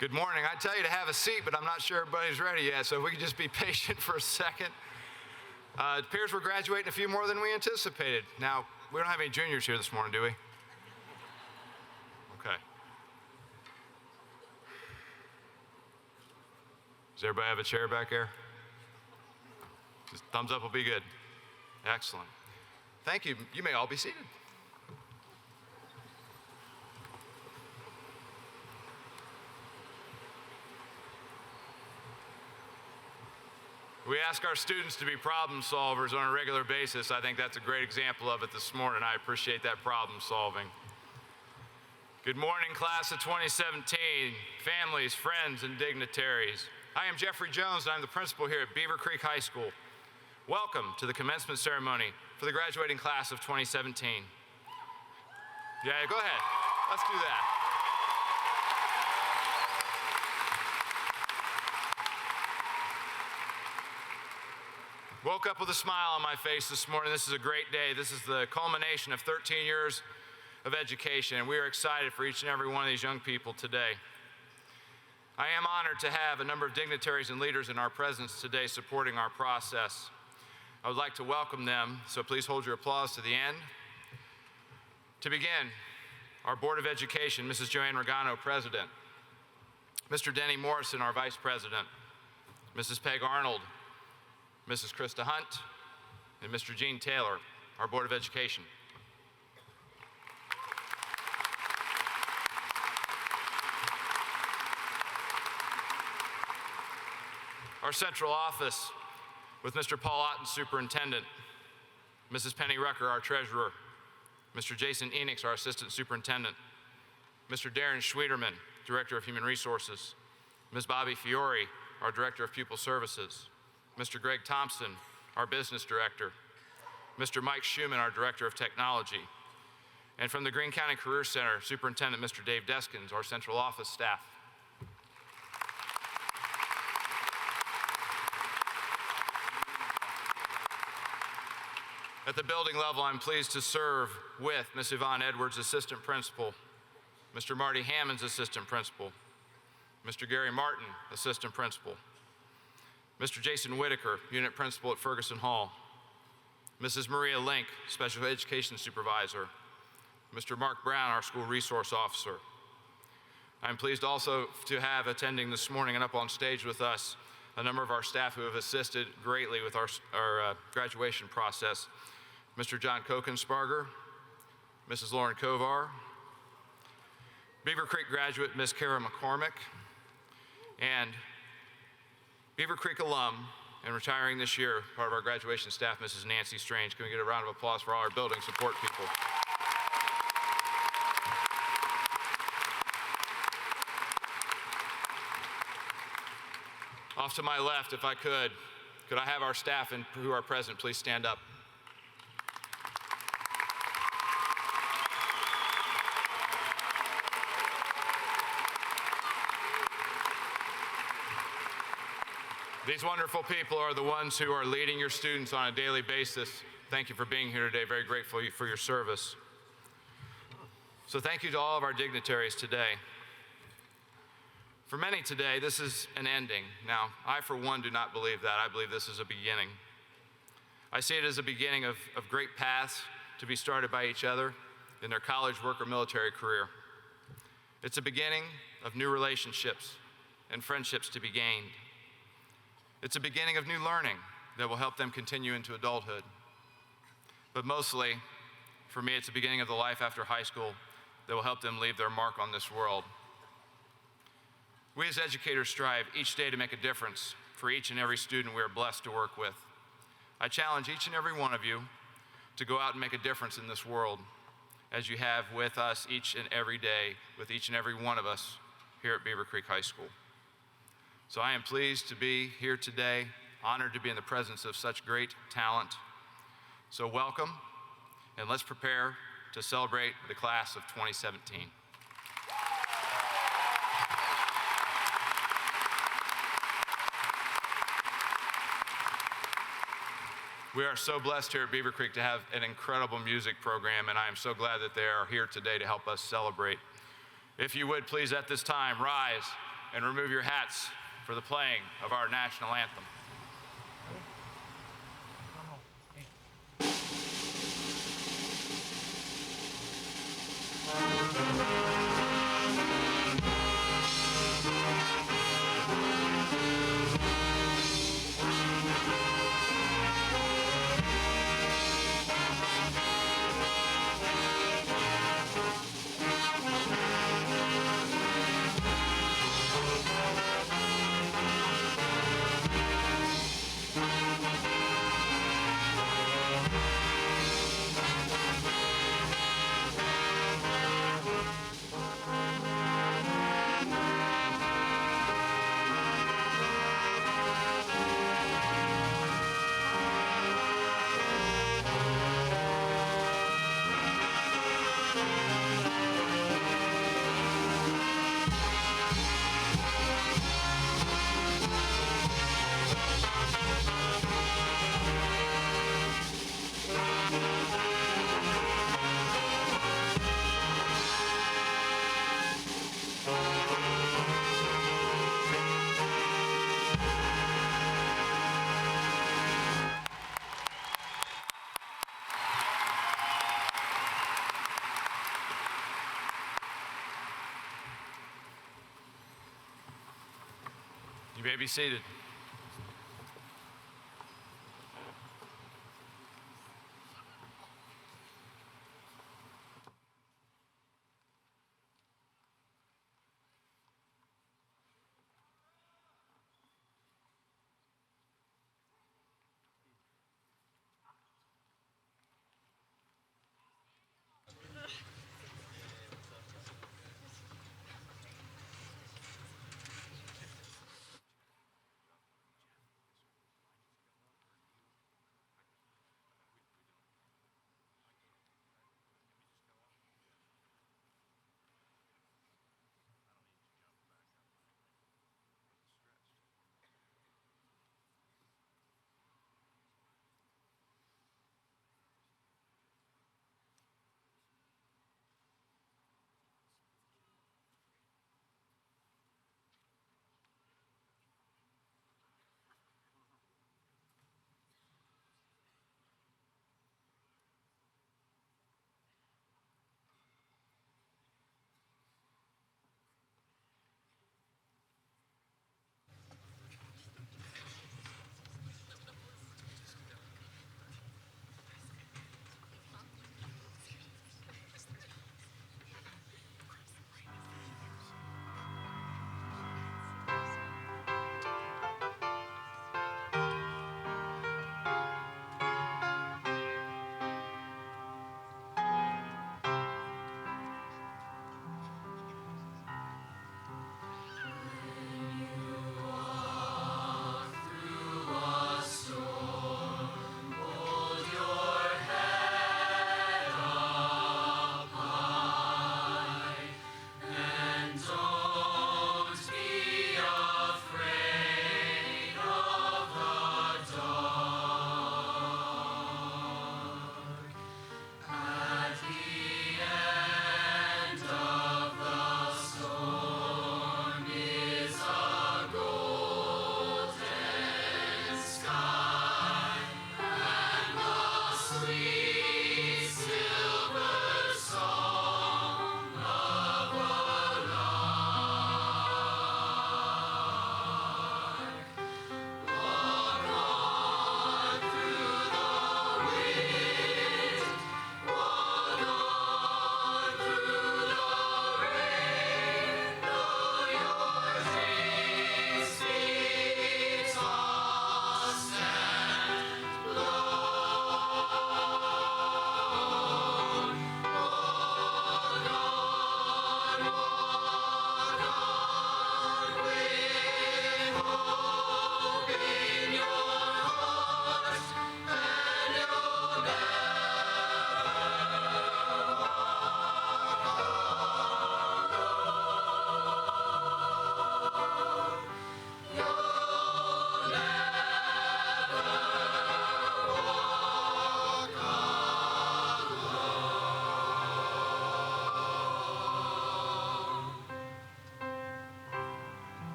Good morning. I tell you to have a seat, but I'm not sure everybody's ready yet, so if we could just be patient for a second. It appears we're graduating a few more than we anticipated. Now, we don't have any juniors here this morning, do we? Okay. Does everybody have a chair back there? Just thumbs up will be good. Excellent. Thank you. You may all be seated. We ask our students to be problem solvers on a regular basis. I think that's a great example of it this morning. I appreciate that problem solving. Good morning, class of 2017, families, friends, and dignitaries. I am Jeffrey Jones, and I'm the principal here at Beavercreek High School. Welcome to the commencement ceremony for the graduating class of 2017. Yeah, go ahead. Let's do that. Woke up with a smile on my face this morning. This is a great day. This is the culmination of 13 years of education, and we are excited for each and every one of these young people today. I am honored to have a number of dignitaries and leaders in our presence today supporting our process. I would like to welcome them, so please hold your applause to the end. To begin, our Board of Education, Mrs. Joanne Regano, President, Mr. Denny Morrison, our Vice President, Mrs. Peg Arnold, Mrs. Krista Hunt, and Mr. Gene Taylor, our Board of Education. Our central office with Mr. Paul Otten, Superintendent, Mrs. Penny Rucker, our Treasurer, Mr. Jason Enix, our Assistant Superintendent, Mr. Darren Schwederman, Director of Human Resources, Ms. Bobby Fiore, our Director of Pupil Services, Mr. Greg Thompson, our Business Director, Mr. Mike Schuman, our Director of Technology, and from the Greene County Career Center, Superintendent Mr. Dave Deskins, our central office staff. At the building level, I'm pleased to serve with Ms. Yvonne Edwards, Assistant Principal, Mr. Marty Hammonds, Assistant Principal, Mr. Gary Martin, Assistant Principal, Mr. Jason Whitaker, Unit Principal at Ferguson Hall, Mrs. Maria Link, Special Education Supervisor, Mr. Mark Brown, our School Resource Officer. I'm pleased also to have attending this morning and up on stage with us a number of our staff who have assisted greatly with our graduation process. Mr. John Kokensparger, Mrs. Lauren Kovar, Beavercreek graduate Ms. Kara McCormick, and Beavercreek alum and retiring this year, part of our graduation staff, Mrs. Nancy Strange. Can we get a round of applause for all our building support people? Off to my left, if I could I have our staff and who are present please stand up? These wonderful people are the ones who are leading your students on a daily basis. Thank you for being here today. Very grateful for your service. So thank you to all of our dignitaries today. For many today, this is an ending. Now, I for one do not believe that. I believe this is a beginning. I see it as a beginning of great paths to be started by each other in their college, work, or military career. It's a beginning of new relationships and friendships to be gained. It's a beginning of new learning that will help them continue into adulthood. But mostly, for me, it's a beginning of the life after high school that will help them leave their mark on this world. We as educators strive each day to make a difference for each and every student we are blessed to work with. I challenge each and every one of you to go out and make a difference in this world, as you have with us each and every day, with each and every one of us here at Beavercreek High School. So I am pleased to be here today, honored to be in the presence of such great talent. So welcome, and let's prepare to celebrate the class of 2017. We are so blessed here at Beavercreek to have an incredible music program, and I am so glad that they are here today to help us celebrate. If you would, please, at this time, rise and remove your hats for the playing of our national anthem. You may be seated.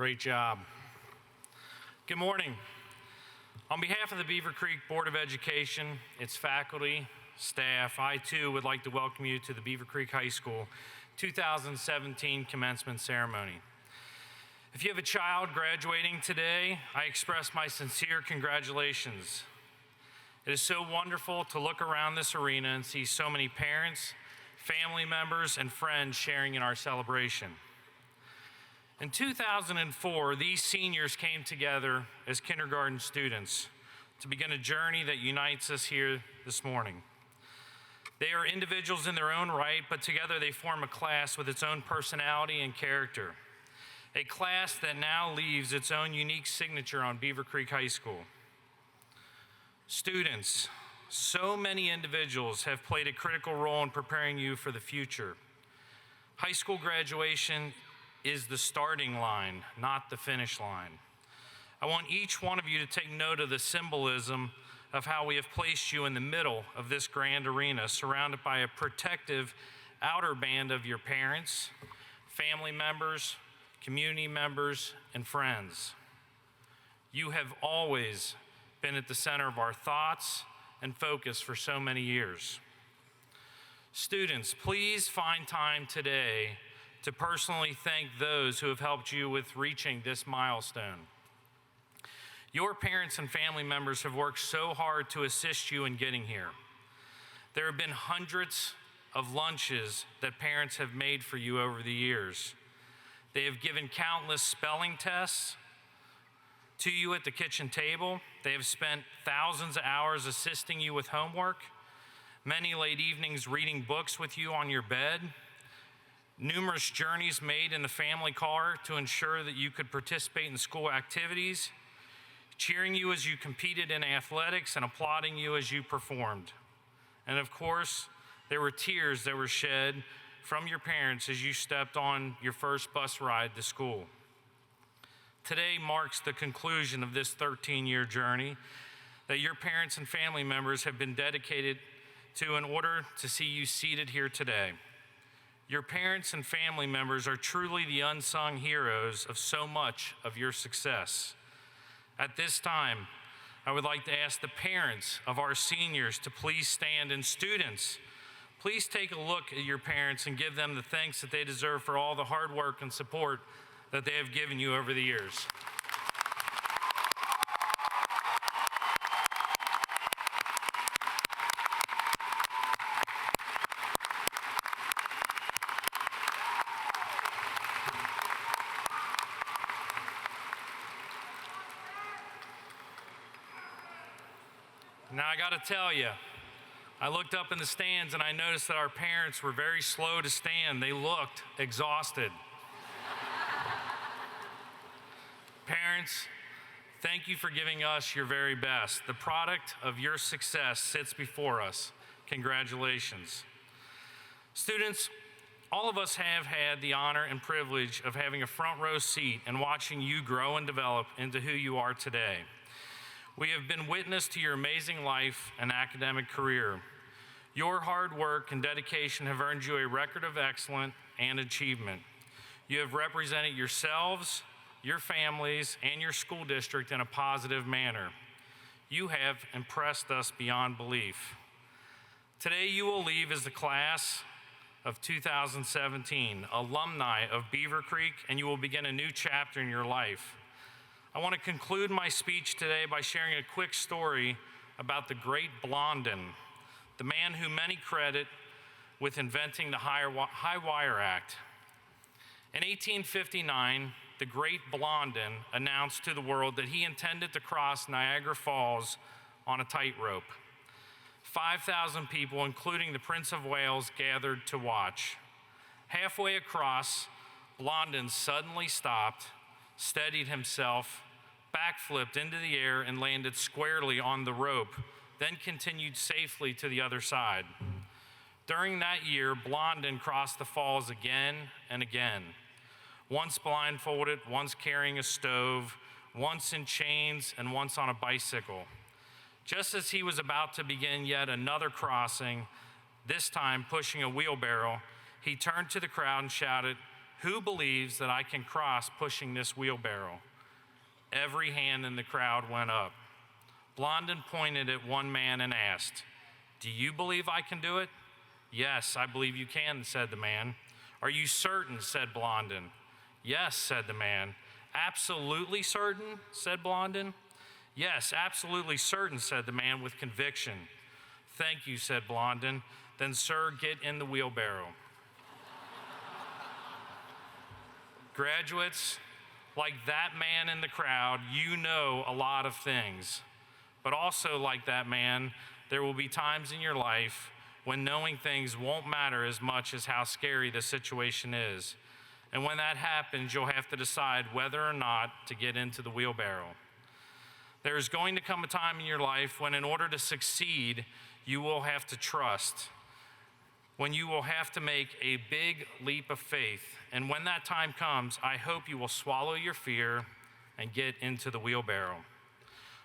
Great job. Good morning. On behalf of the Beavercreek Board of Education, its faculty, staff, I too would like to welcome you to the Beavercreek High School 2017 commencement ceremony. If you have a child graduating today, I express my sincere congratulations. It is so wonderful to look around this arena and see so many parents, family members, and friends sharing in our celebration. In 2004, these seniors came together as kindergarten students to begin a journey that unites us here this morning. They are individuals in their own right, but together they form a class with its own personality and character. A class that now leaves its own unique signature on Beavercreek High School. Students, so many individuals have played a critical role in preparing you for the future. High school graduation is the starting line, not the finish line. I want each one of you to take note of the symbolism of how we have placed you in the middle of this grand arena, surrounded by a protective outer band of your parents, family members, community members, and friends. You have always been at the center of our thoughts and focus for so many years. Students, please find time today to personally thank those who have helped you with reaching this milestone. Your parents and family members have worked so hard to assist you in getting here. There have been hundreds of lunches that parents have made for you over the years. They have given countless spelling tests to you at the kitchen table. They have spent thousands of hours assisting you with homework, many late evenings reading books with you on your bed, numerous journeys made in the family car to ensure that you could participate in school activities, cheering you as you competed in athletics and applauding you as you performed. And of course, there were tears that were shed from your parents as you stepped on your first bus ride to school. Today marks the conclusion of this 13-year journey that your parents and family members have been dedicated to in order to see you seated here today. Your parents and family members are truly the unsung heroes of so much of your success. At this time, I would like to ask the parents of our seniors to please stand, and students, please take a look at your parents and give them the thanks that they deserve for all the hard work and support that they have given you over the years. Now I gotta tell you, I looked up in the stands and I noticed that our parents were very slow to stand. They looked exhausted. Parents, thank you for giving us your very best. The product of your success sits before us. Congratulations. Students, all of us have had the honor and privilege of having a front row seat and watching you grow and develop into who you are today. We have been witness to your amazing life and academic career. Your hard work and dedication have earned you a record of excellence and achievement. You have represented yourselves, your families, and your school district in a positive manner. You have impressed us beyond belief. Today you will leave as the class of 2017, alumni of Beavercreek, and you will begin a new chapter in your life. I want to conclude my speech today by sharing a quick story about the great Blondin, the man who many credit with inventing the High Wire Act. In 1859, the great Blondin announced to the world that he intended to cross Niagara Falls on a tightrope. 5,000 people, including the Prince of Wales, gathered to watch. Halfway across, Blondin suddenly stopped, steadied himself, backflipped into the air, and landed squarely on the rope, then continued safely to the other side. During that year, Blondin crossed the falls again and again, once blindfolded, once carrying a stove, once in chains, and once on a bicycle. Just as he was about to begin yet another crossing, this time pushing a wheelbarrow, he turned to the crowd and shouted, Who believes that I can cross pushing this wheelbarrow? Every hand in the crowd went up. Blondin pointed at one man and asked, "Do you believe I can do it?" "Yes, I believe you can," said the man. "Are you certain?" said Blondin. "Yes," said the man. "Absolutely certain?" said Blondin. "Yes, absolutely certain," said the man with conviction. "Thank you," said Blondin. "Then, sir, get in the wheelbarrow." Graduates, like that man in the crowd, you know a lot of things. But also, like that man, there will be times in your life when knowing things won't matter as much as how scary the situation is. And when that happens, you'll have to decide whether or not to get into the wheelbarrow. There is going to come a time in your life when, in order to succeed, you will have to trust, when you will have to make a big leap of faith. And when that time comes, I hope you will swallow your fear and get into the wheelbarrow.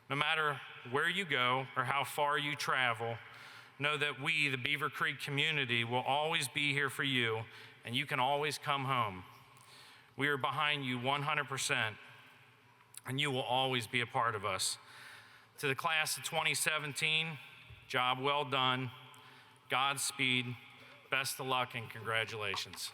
No matter where you go or how far you travel, know that we, the Beavercreek community, will always be here for you, and you can always come home. We are behind you 100%, and you will always be a part of us. To the class of 2017, job well done, Godspeed, best of luck, and congratulations.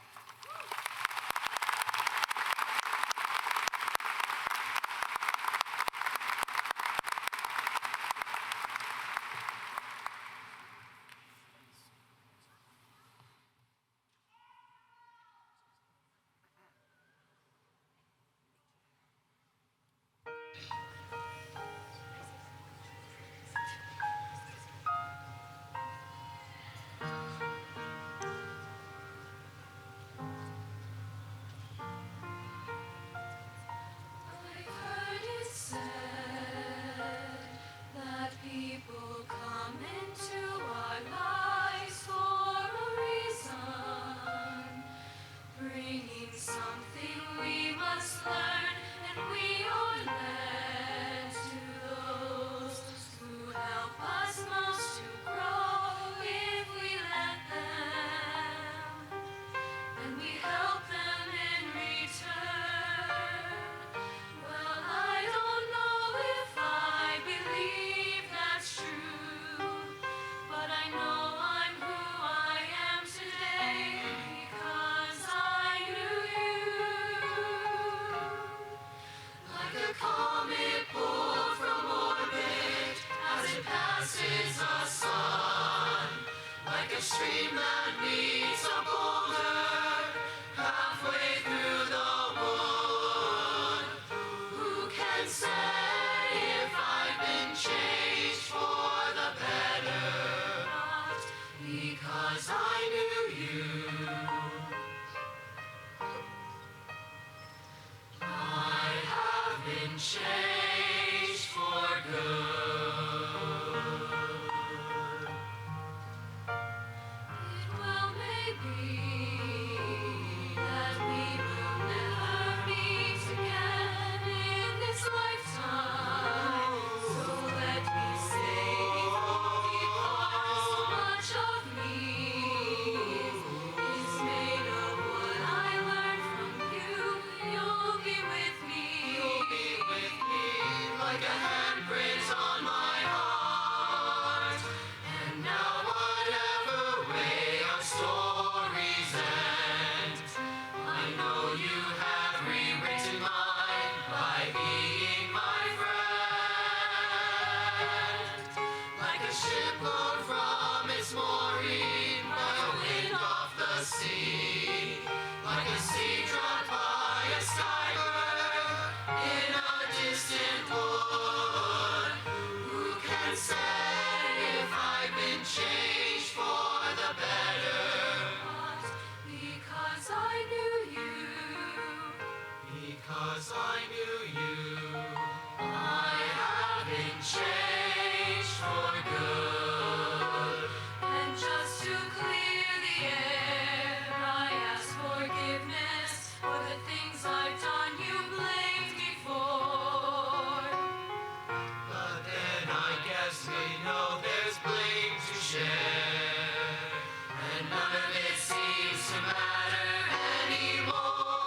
And none of it seems to matter anymore.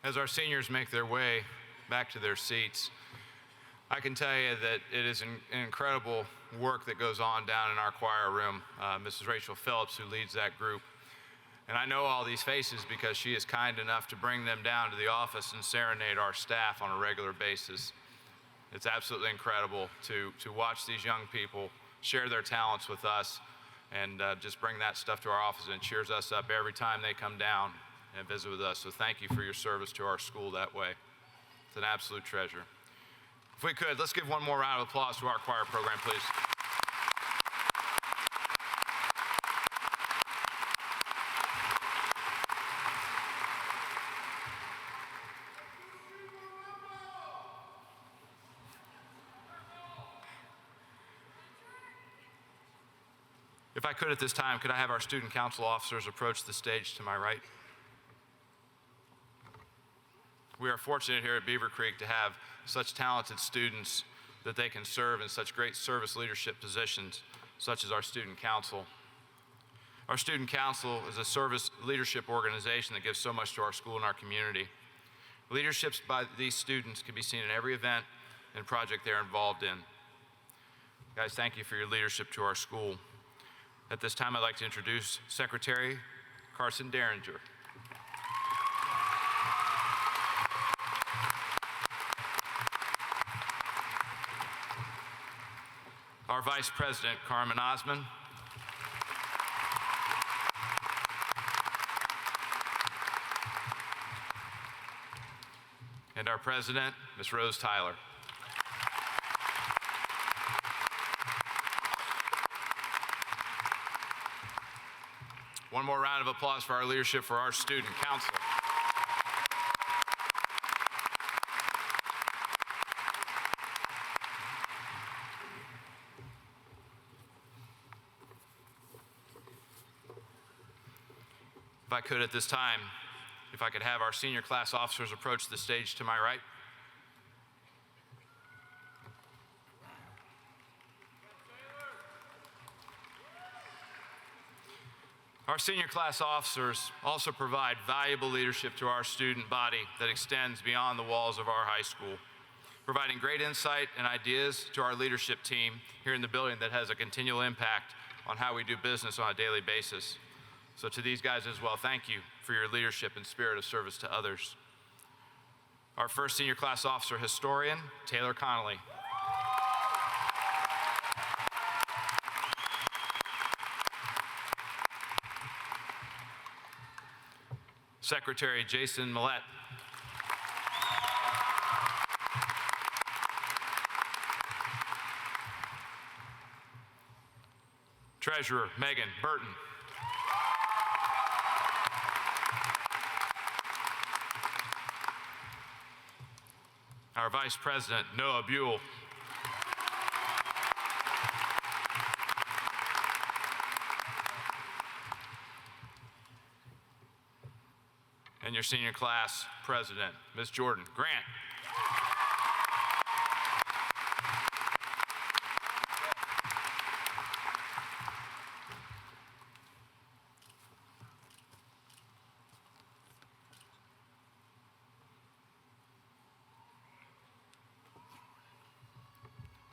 As our seniors make their way back to their seats, I can tell you that it is an incredible work that goes on down in our choir room. Mrs. Rachel Phillips, who leads that group. And I know all these faces because she is kind enough to bring them down to the office and serenade our staff on a regular basis. It's absolutely incredible to watch these young people share their talents with us and just bring that stuff to our office, and it cheers us up every time they come down and visit with us. So thank you for your service to our school that way. It's an absolute treasure. If we could, let's give one more round of applause to our choir program, please. If I could at this time, could I have our student council officers approach the stage to my right? We are fortunate here at Beavercreek to have such talented students that they can serve in such great service leadership positions, such as our student council. Our student council is a service leadership organization that gives so much to our school and our community. Leaderships by these students can be seen in every event and project they're involved in. Guys, thank you for your leadership to our school. At this time, I'd like to introduce Secretary Carson Derringer. Our Vice President, Carmen Osman. And our President, Ms. Rose Tyler. One more round of applause for our leadership for our student council. If I could at this time, if I could have our senior class officers approach the stage to my right. Our senior class officers also provide valuable leadership to our student body that extends beyond the walls of our high school, providing great insight and ideas to our leadership team here in the building that has a continual impact on how we do business on a daily basis. So to these guys as well, thank you for your leadership and spirit of service to others. Our first senior class officer historian, Taylor Connolly. Secretary Jason Millette. Treasurer Megan Burton. Our Vice President, Noah Buell. And your senior class president, Ms. Jordan Grant.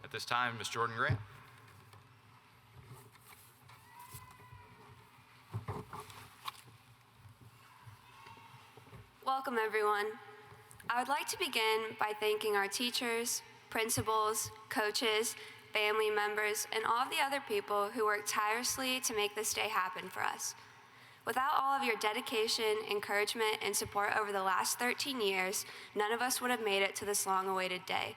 At this time, Ms. Jordan Grant. Welcome, everyone. I would like to begin by thanking our teachers, principals, coaches, family members, and all of the other people who worked tirelessly to make this day happen for us. Without all of your dedication, encouragement, and support over the last 13 years, none of us would have made it to this long-awaited day.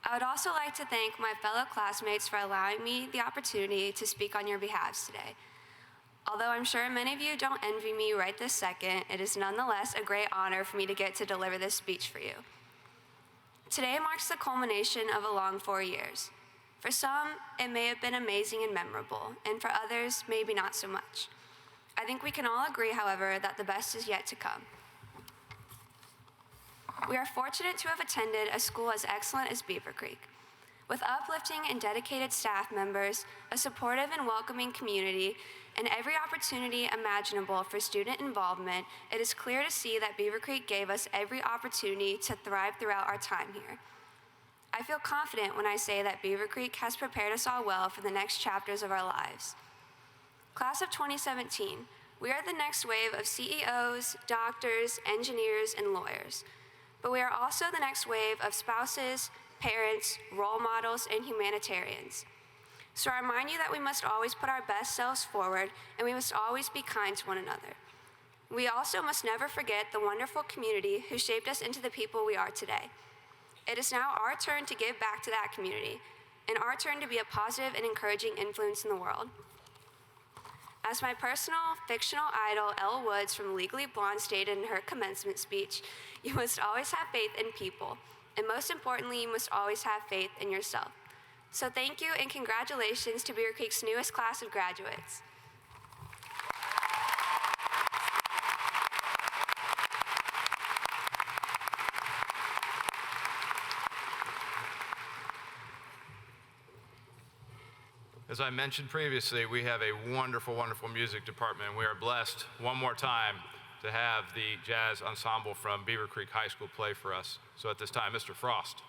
I would also like to thank my fellow classmates for allowing me the opportunity to speak on your behalves today. Although I'm sure many of you don't envy me right this second, it is nonetheless a great honor for me to get to deliver this speech for you. Today marks the culmination of a long 4 years. For some, it may have been amazing and memorable, and for others, maybe not so much. I think we can all agree, however, that the best is yet to come. We are fortunate to have attended a school as excellent as Beavercreek. With uplifting and dedicated staff members, a supportive and welcoming community, and every opportunity imaginable for student involvement, it is clear to see that Beavercreek gave us every opportunity to thrive throughout our time here. I feel confident when I say that Beavercreek has prepared us all well for the next chapters of our lives. Class of 2017, we are the next wave of CEOs, doctors, engineers, and lawyers. But we are also the next wave of spouses, parents, role models, and humanitarians. So I remind you that we must always put our best selves forward, and we must always be kind to one another. We also must never forget the wonderful community who shaped us into the people we are today. It is now our turn to give back to that community, and our turn to be a positive and encouraging influence in the world. As my personal, fictional idol, Elle Woods from Legally Blonde stated in her commencement speech, you must always have faith in people, and most importantly, you must always have faith in yourself. So thank you and congratulations to Beavercreek's newest class of graduates. As I mentioned previously, we have a wonderful, wonderful music department. We are blessed one more time to have the jazz ensemble from Beavercreek High School play for us. So at this time, Mr. Frost.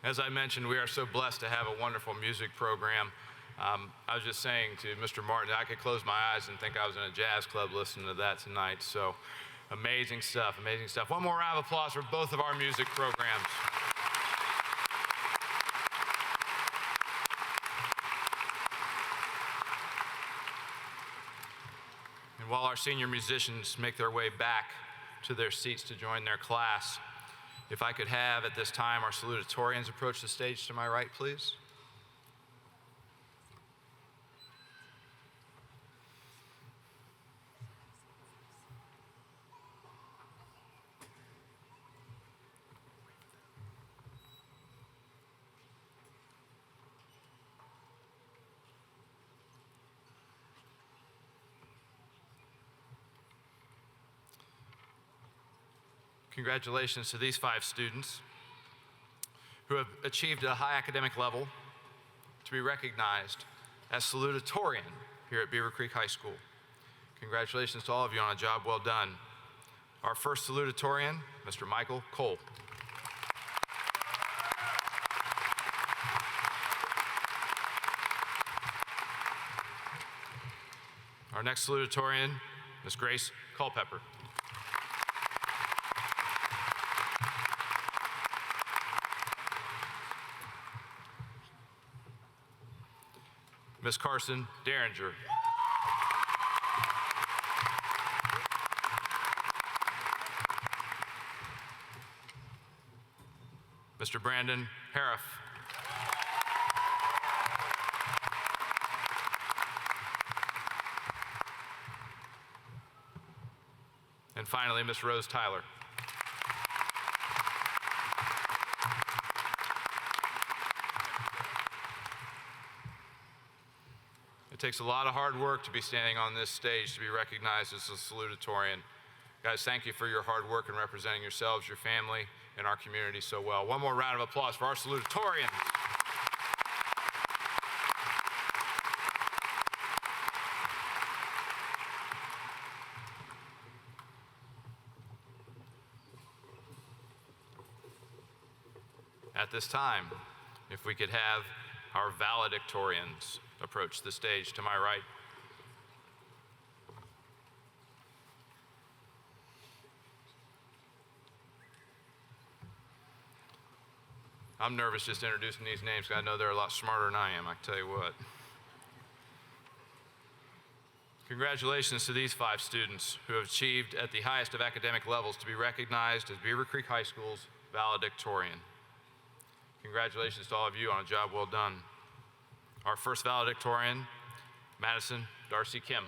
As I mentioned, we are so blessed to have a wonderful music program. I was just saying to Mr. Martin, I could close my eyes and think I was in a jazz club listening to that tonight. So amazing stuff, amazing stuff. One more round of applause for both of our music programs. And while our senior musicians make their way back to their seats to join their class, if I could have at this time our salutatorians approach the stage to my right, please. Congratulations to these 5 students who have achieved a high academic level to be recognized as salutatorian here at Beavercreek High School. Congratulations to all of you on a job well done. Our first salutatorian, Mr. Michael Cole. Our next salutatorian, Ms. Grace Culpepper. Ms. Carson Derringer. Mr. Brandon Hariff. And finally, Ms. Rose Tyler. It takes a lot of hard work to be standing on this stage to be recognized as a salutatorian. Guys, thank you for your hard work in representing yourselves, your family, and our community so well. One more round of applause for our salutatorians. At this time, if we could have our valedictorians approach the stage to my right. I'm nervous just introducing these names because I know they're a lot smarter than I am, I can tell you what. Congratulations to these 5 students who have achieved at the highest of academic levels to be recognized as Beavercreek High School's valedictorian. Congratulations to all of you on a job well done. Our first valedictorian, Madison Darcy Kim.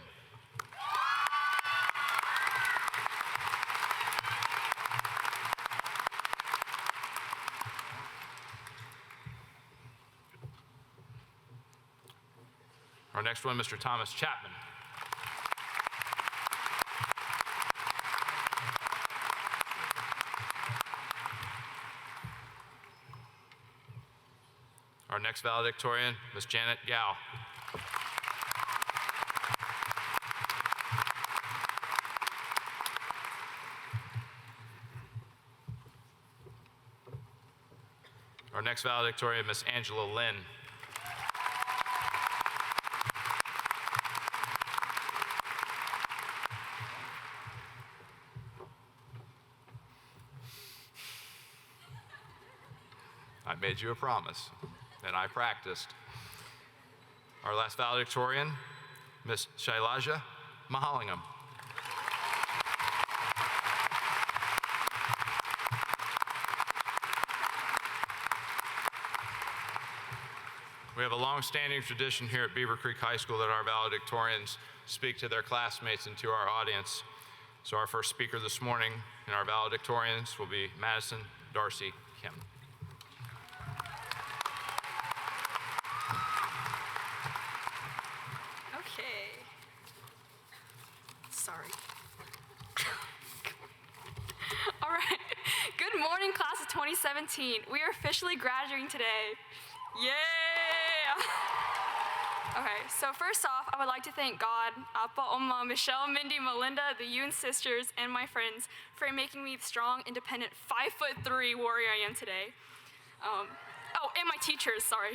Our next one, Mr. Thomas Chapman. Our next valedictorian, Ms. Janet Gao. Our next valedictorian, Ms. Angela Lin. I made you a promise, and I practiced. Our last valedictorian, Ms. Shailaja Mahalingam. We have a long-standing tradition here at Beavercreek High School that our valedictorians speak to their classmates and to our audience. So our first speaker this morning in our valedictorians will be Madison Darcy Kim. Okay. Sorry. All right. Good morning, class of 2017. We are officially graduating today. Yay! Okay, so first off, I would like to thank God, Appa, Oma, Michelle, Mindy, Melinda, the Yoon sisters, and my friends for making me the strong, independent, 5'3" warrior I am today. Oh, and my teachers, sorry.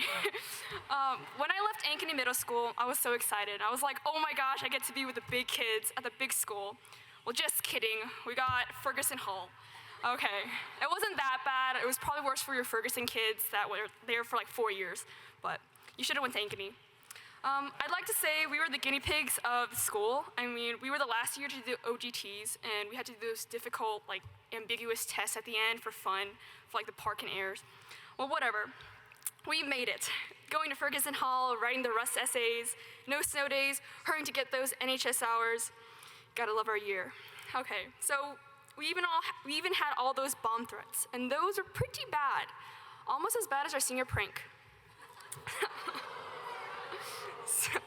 When I left Ankeny Middle School, I was so excited. I was like, oh my gosh, I get to be with the big kids at the big school. Well, just kidding. We got Ferguson Hall. Okay, it wasn't that bad. It was probably worse for your Ferguson kids that were there for like 4 years, but you should have went to Ankeny. I'd like to say we were the guinea pigs of the school. I mean, we were the last year to do OGTs, and we had to do those difficult, like, ambiguous tests at the end for fun, for like the park and airs. Well, whatever. We made it. Going to Ferguson Hall, writing the Rust essays, no snow days, hurrying to get those NHS hours. Gotta love our year. Okay, so we even had all those bomb threats, and those were pretty bad. Almost as bad as our senior prank. So,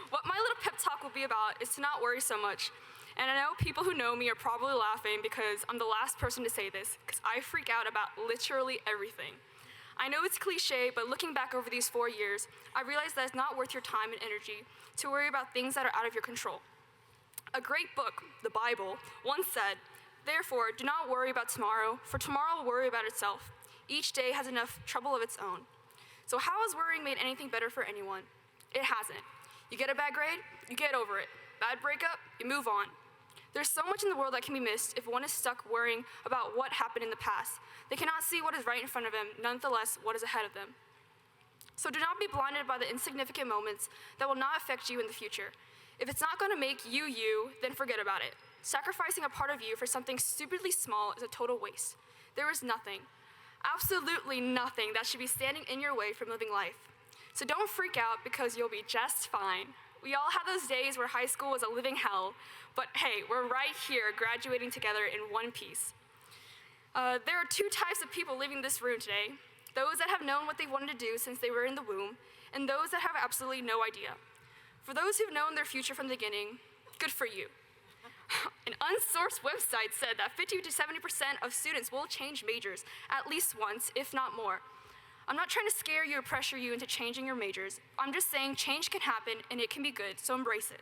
what my little pep talk will be about is to not worry so much. And I know people who know me are probably laughing because I'm the last person to say this, because I freak out about literally everything. I know it's cliche, but looking back over these 4 years, I realized that it's not worth your time and energy to worry about things that are out of your control. A great book, the Bible, once said, "Therefore, do not worry about tomorrow, for tomorrow will worry about itself. Each day has enough trouble of its own." So how has worrying made anything better for anyone? It hasn't. You get a bad grade, you get over it. Bad breakup, you move on. There's so much in the world that can be missed if one is stuck worrying about what happened in the past. They cannot see what is right in front of them, nonetheless, what is ahead of them. So do not be blinded by the insignificant moments that will not affect you in the future. If it's not going to make you you, then forget about it. Sacrificing a part of you for something stupidly small is a total waste. There is nothing, absolutely nothing, that should be standing in your way from living life. So don't freak out because you'll be just fine. We all have those days where high school was a living hell, but hey, we're right here graduating together in one piece. There are two types of people leaving this room today. Those that have known what they wanted to do since they were in the womb, and those that have absolutely no idea. For those who've known their future from the beginning, good for you. An unsourced website said that 50 to 70% of students will change majors at least once, if not more. I'm not trying to scare you or pressure you into changing your majors. I'm just saying change can happen and it can be good, so embrace it.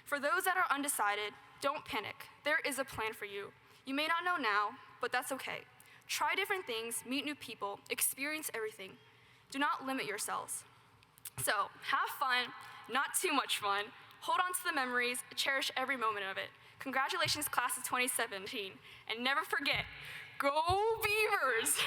For those that are undecided, don't panic. There is a plan for you. You may not know now, but that's okay. Try different things, meet new people, experience everything. Do not limit yourselves. So have fun, not too much fun. Hold on to the memories, cherish every moment of it. Congratulations, class of 2017. And never forget, go Beavers!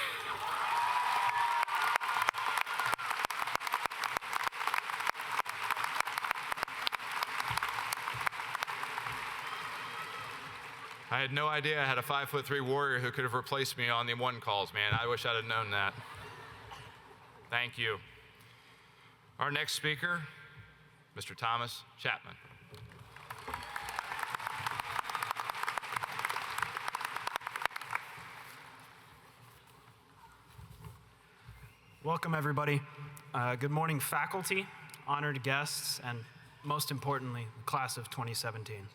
I had no idea I had a 5'3" warrior who could have replaced me on the one calls, man. I wish I'd have known that. Thank you. Our next speaker, Mr. Thomas Chapman. Welcome, everybody. Good morning, faculty, honored guests, and most importantly, the class of 2017.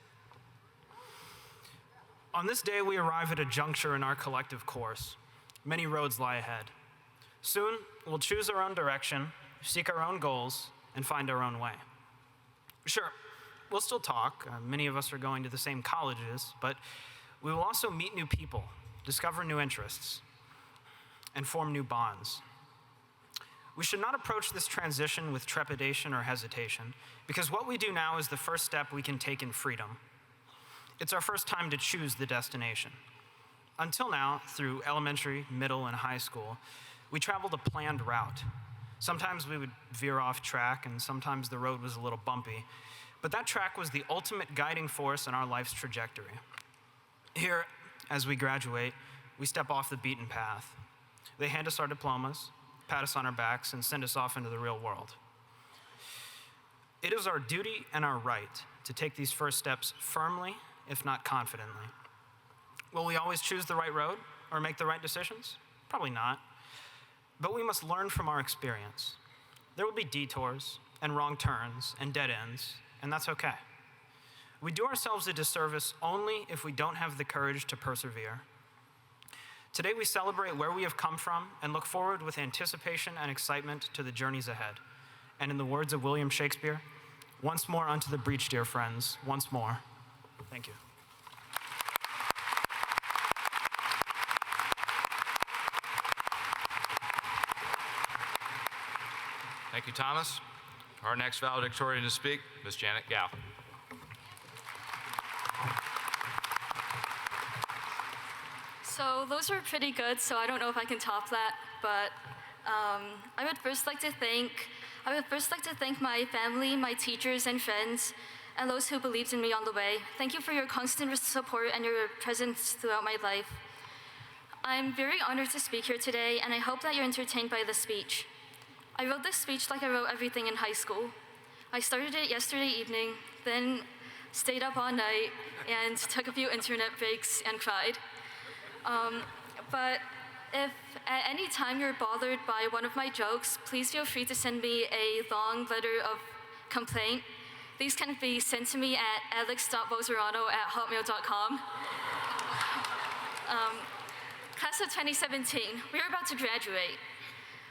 On this day, we arrive at a juncture in our collective course. Many roads lie ahead. Soon, we'll choose our own direction, seek our own goals, and find our own way. Sure, we'll still talk. Many of us are going to the same colleges, but we will also meet new people, discover new interests, and form new bonds. We should not approach this transition with trepidation or hesitation, because what we do now is the first step we can take in freedom. It's our first time to choose the destination. Until now, through elementary, middle, and high school, we traveled a planned route. Sometimes we would veer off track, and sometimes the road was a little bumpy, but that track was the ultimate guiding force in our life's trajectory. Here, as we graduate, we step off the beaten path. They hand us our diplomas, pat us on our backs, and send us off into the real world. It is our duty and our right to take these first steps firmly, if not confidently. Will we always choose the right road or make the right decisions? Probably not. But we must learn from our experience. There will be detours and wrong turns and dead ends, and that's okay. We do ourselves a disservice only if we don't have the courage to persevere. Today we celebrate where we have come from and look forward with anticipation and excitement to the journeys ahead. And in the words of William Shakespeare, once more unto the breach, dear friends, once more. Thank you. Thank you, Thomas. Our next valedictorian to speak, Ms. Janet Gow. So those were pretty good, so I don't know if I can top that, but I would first like to thank my family, my teachers and friends, and those who believed in me on the way. Thank you for your constant support and your presence throughout my life. I'm very honored to speak here today, and I hope that you're entertained by the speech. I wrote this speech like I wrote everything in high school. I started it yesterday evening, then stayed up all night and took a few internet breaks and cried. But if at any time you're bothered by one of my jokes, please feel free to send me a long letter of complaint. These can be sent to me at alex.bozerano@hotmail.com. Class of 2017, we're about to graduate.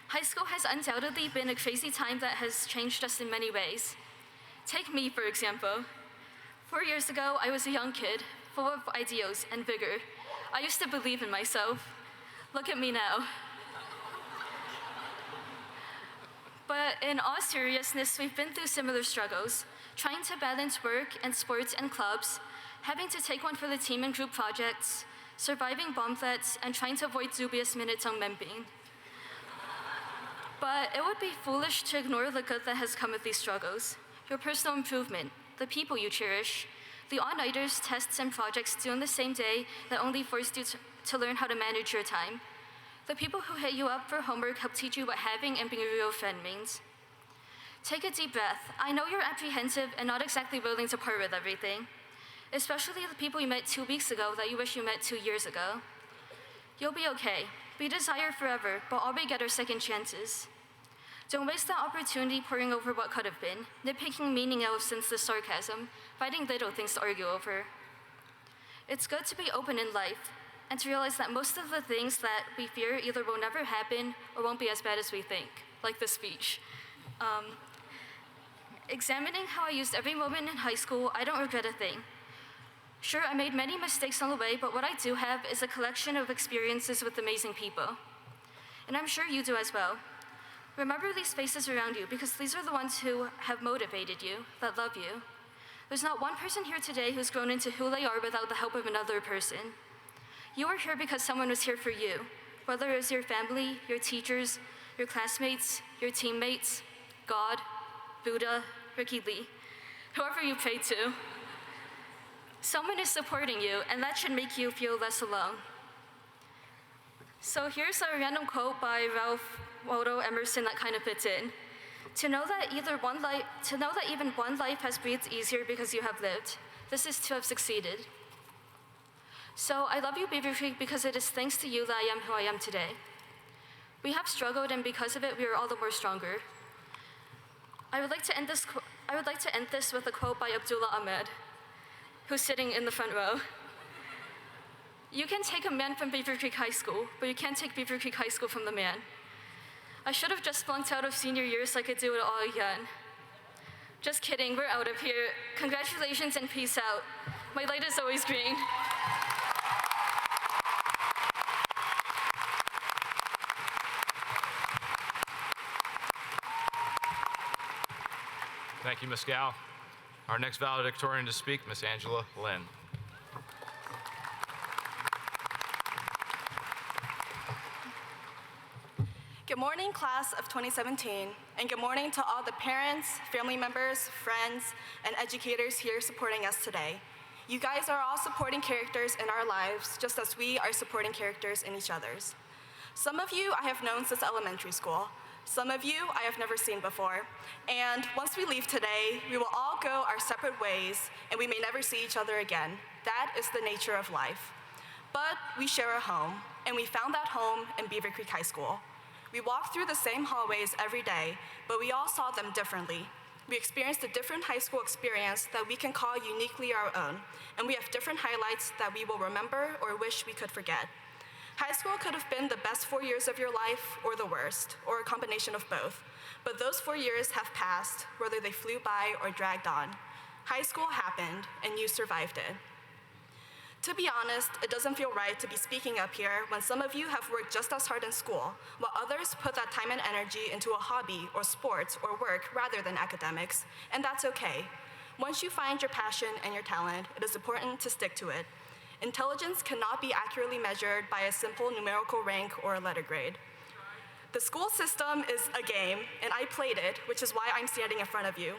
High school has undoubtedly been a crazy time that has changed us in many ways. Take me, for example. 4 years ago, I was a young kid, full of ideals and vigor. I used to believe in myself. Look at me now. But in all seriousness, we've been through similar struggles, trying to balance work and sports and clubs, having to take one for the team and group projects, surviving bomb threats, and trying to avoid dubious minutes on membing. But it would be foolish to ignore the good that has come with these struggles. Your personal improvement, the people you cherish, the all-nighters, tests, and projects due on the same day that only forced you to learn how to manage your time. The people who hit you up for homework help teach you what having and being a real friend means. Take a deep breath. I know you're apprehensive and not exactly willing to part with everything, especially the people you met 2 weeks ago that you wish you met 2 years ago. You'll be okay. We desire forever, but all we get are second chances. Don't waste that opportunity poring over what could have been, nitpicking meaning out of senseless sarcasm, finding little things to argue over. It's good to be open in life, and to realize that most of the things that we fear either will never happen or won't be as bad as we think, like the speech. Examining how I used every moment in high school, I don't regret a thing. Sure, I made many mistakes on the way, but what I do have is a collection of experiences with amazing people. And I'm sure you do as well. Remember these faces around you, because these are the ones who have motivated you, that love you. There's not one person here today who's grown into who they are without the help of another person. You are here because someone was here for you, whether it was your family, your teachers, your classmates, your teammates, God, Buddha, Ricky Lee, whoever you prayed to. Someone is supporting you, and that should make you feel less alone. So here's a random quote by Waldo, Emerson that kind of fits in. To know that even one life has breathed easier because you have lived. This is to have succeeded. So I love you, Beavercreek, because it is thanks to you that I am who I am today. We have struggled, and because of it, we are all the more stronger. I would like to end this with a quote by Abdullah Ahmed, who's sitting in the front row. You can take a man from Beavercreek High School, but you can't take Beavercreek High School from the man. I should have just flunked out of senior year so I could do it all again. Just kidding, we're out of here. Congratulations and peace out. My light is always green. Thank you, Ms. Gow. Our next valedictorian to speak, Ms. Angela Lin. Good morning, class of 2017, and good morning to all the parents, family members, friends, and educators here supporting us today. You guys are all supporting characters in our lives, just as we are supporting characters in each other's. Some of you I have known since elementary school. Some of you I have never seen before. And once we leave today, we will all go our separate ways, and we may never see each other again. That is the nature of life. But we share a home, and we found that home in Beavercreek High School. We walked through the same hallways every day, but we all saw them differently. We experienced a different high school experience that we can call uniquely our own, and we have different highlights that we will remember or wish we could forget. High school could have been the best 4 years of your life or the worst, or a combination of both. But those 4 years have passed, whether they flew by or dragged on. High school happened, and you survived it. To be honest, it doesn't feel right to be speaking up here when some of you have worked just as hard in school, while others put that time and energy into a hobby or sports or work rather than academics, and that's okay. Once you find your passion and your talent, it is important to stick to it. Intelligence cannot be accurately measured by a simple numerical rank or a letter grade. The school system is a game, and I played it, which is why I'm standing in front of you.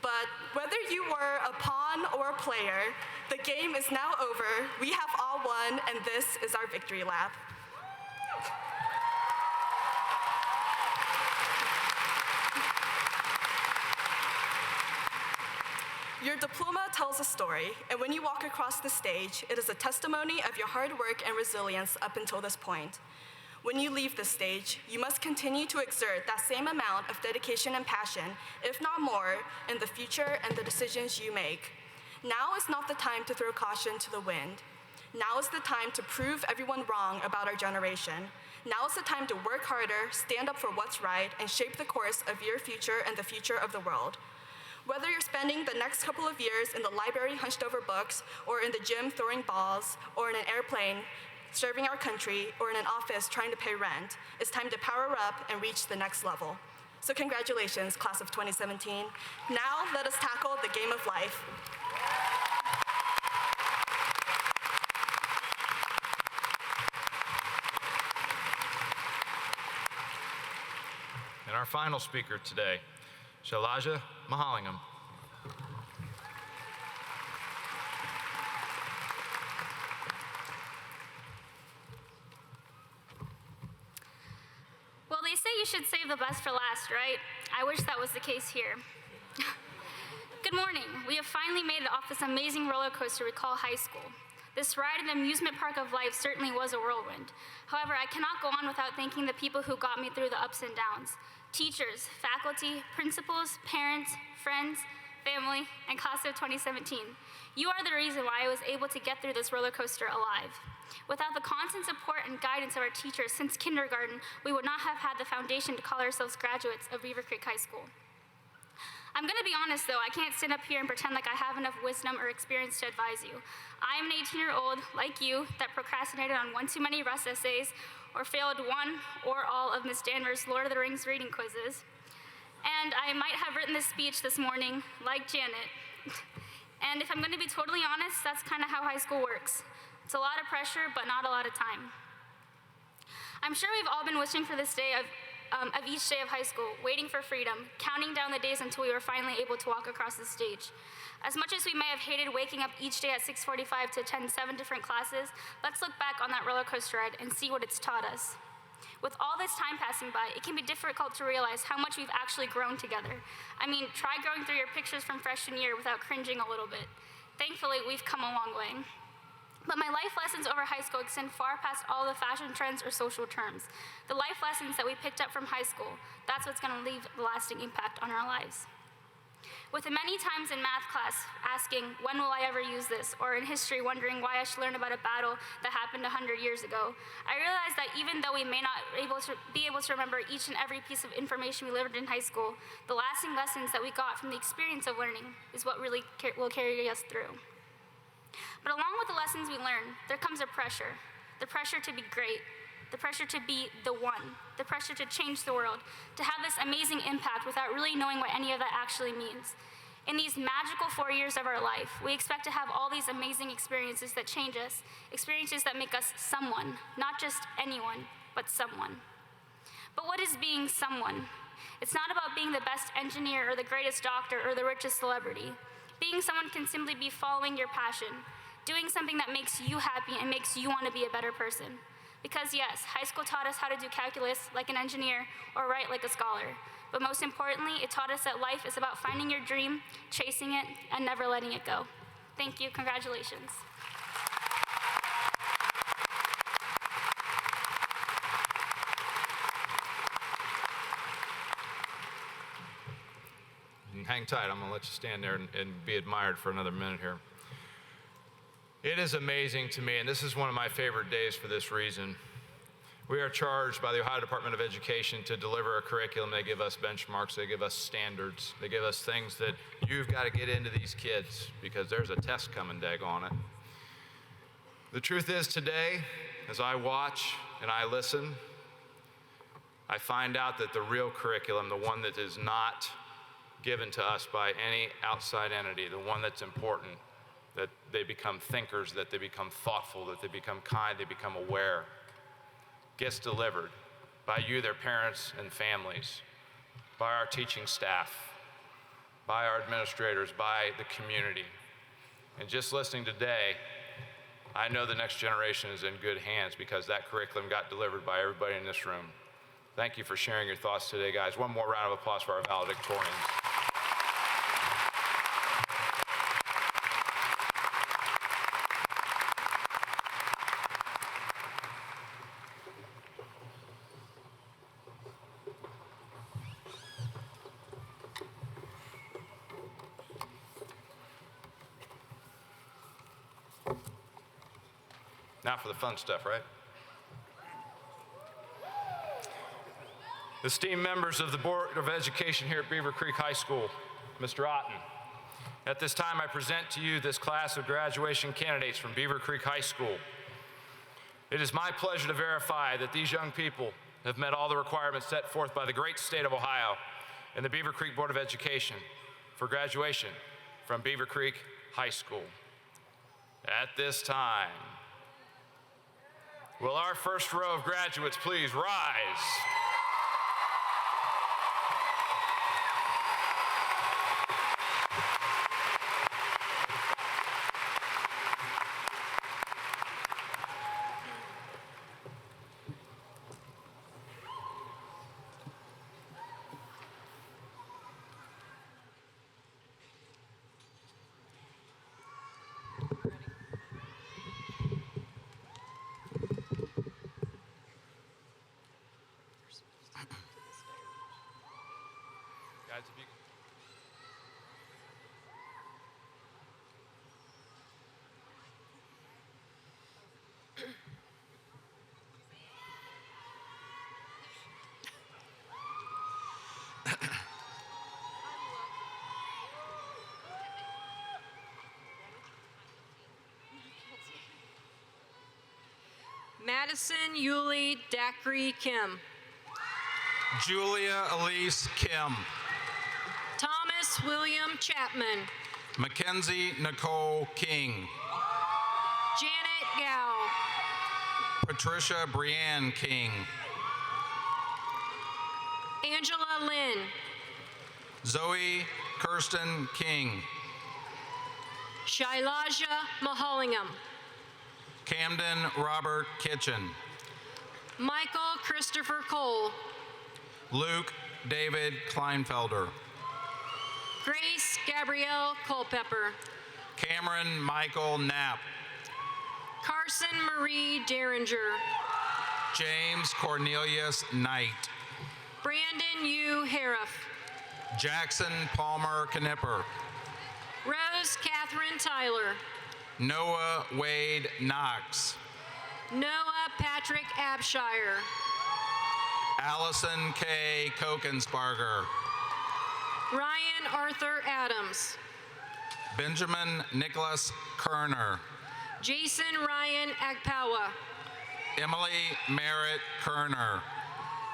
But whether you were a pawn or a player, the game is now over. We have all won, and this is our victory lap. Your diploma tells a story, and when you walk across the stage, it is a testimony of your hard work and resilience up until this point. When you leave the stage, you must continue to exert that same amount of dedication and passion, if not more, in the future and the decisions you make. Now is not the time to throw caution to the wind. Now is the time to prove everyone wrong about our generation. Now is the time to work harder, stand up for what's right, and shape the course of your future and the future of the world. Whether you're spending the next couple of years in the library hunched over books, or in the gym throwing balls, or in an airplane serving our country, or in an office trying to pay rent, it's time to power up and reach the next level. So congratulations, class of 2017. Now let us tackle the game of life. And our final speaker today, Shailaja Mahalingam. Well, they say you should save the best for last, right? I wish that was the case here. Good morning. We have finally made it off this amazing roller coaster we call high school. This ride in the amusement park of life certainly was a whirlwind. However, I cannot go on without thanking the people who got me through the ups and downs. Teachers, faculty, principals, parents, friends, family, and class of 2017. You are the reason why I was able to get through this roller coaster alive. Without the constant support and guidance of our teachers since kindergarten, we would not have had the foundation to call ourselves graduates of Beavercreek High School. I'm gonna be honest though, I can't stand up here and pretend like I have enough wisdom or experience to advise you. I am an 18-year-old, like you, that procrastinated on one too many Rust essays or failed one or all of Miss Danvers' Lord of the Rings reading quizzes. And I might have written this speech this morning, like Janet. And if I'm gonna be totally honest, that's kind of how high school works. It's a lot of pressure, but not a lot of time. I'm sure we've all been wishing for this day of each day of high school, waiting for freedom, counting down the days until we were finally able to walk across the stage. As much as we may have hated waking up each day at 6:45 to attend 7 different classes, let's look back on that roller coaster ride and see what it's taught us. With all this time passing by, it can be difficult to realize how much we've actually grown together. I mean, try going through your pictures from freshman year without cringing a little bit. Thankfully, we've come a long way. But my life lessons over high school extend far past all the fashion trends or social terms. The life lessons that we picked up from high school, that's what's gonna leave a lasting impact on our lives. With the many times in math class asking, when will I ever use this? Or in history wondering why I should learn about a battle that happened 100 years ago, I realized that even though we may not be able to remember each and every piece of information we learned in high school, the lasting lessons that we got from the experience of learning is what really will carry us through. But along with the lessons we learn, there comes a pressure. The pressure to be great, the pressure to be the one, the pressure to change the world, to have this amazing impact without really knowing what any of that actually means. In these magical 4 years of our life, we expect to have all these amazing experiences that change us, experiences that make us someone, not just anyone, but someone. But what is being someone? It's not about being the best engineer or the greatest doctor or the richest celebrity. Being someone can simply be following your passion, doing something that makes you happy and makes you want to be a better person. Because yes, high school taught us how to do calculus like an engineer or write like a scholar. But most importantly, it taught us that life is about finding your dream, chasing it, and never letting it go. Thank you, congratulations. Hang tight, I'm gonna let you stand there and be admired for another minute here. It is amazing to me, and this is one of my favorite days for this reason. We are charged by the Ohio Department of Education to deliver a curriculum. They give us benchmarks, they give us standards, they give us things that you've got to get into these kids because there's a test coming, daggone it. The truth is today, as I watch and I listen, I find out that the real curriculum, the one that is not given to us by any outside entity, the one that's important, that they become thinkers, that they become thoughtful, that they become kind, they become aware, gets delivered by you, their parents and families, by our teaching staff, by our administrators, by the community. And just listening today, I know the next generation is in good hands because that curriculum got delivered by everybody in this room. Thank you for sharing your thoughts today, guys. One more round of applause for our valedictorians. Now for the fun stuff, right? Esteemed members of the Board of Education here at Beavercreek High School, Mr. Otten, at this time I present to you this class of graduation candidates from Beavercreek High School. It is my pleasure to verify that these young people have met all the requirements set forth by the great state of Ohio and the Beavercreek Board of Education for graduation from Beavercreek High School. At this time, will our first row of graduates please rise? Guys, if you Madison Yuli Dacry Kim. Julia Elise Kim. Thomas William Chapman. Mackenzie Nicole King. Janet Gow. Patricia Brianne King. Angela Lin. Zoe Kirsten King. Shailaja Mahalingam. Camden Robert Kitchen. Michael Christopher Cole. Luke David Kleinfelder. Grace Gabrielle Culpepper. Cameron Michael Knapp. Carson Marie Derringer. James Cornelius Knight. Brandon U. Hariff. Jackson Palmer Knipper. Rose Catherine Tyler. Noah Wade Knox. Noah Patrick Abshire. Allison K. Kokensparger. Ryan Arthur Adams. Benjamin Nicholas Kerner. Jason Ryan Agpawa. Emily Merritt Kerner.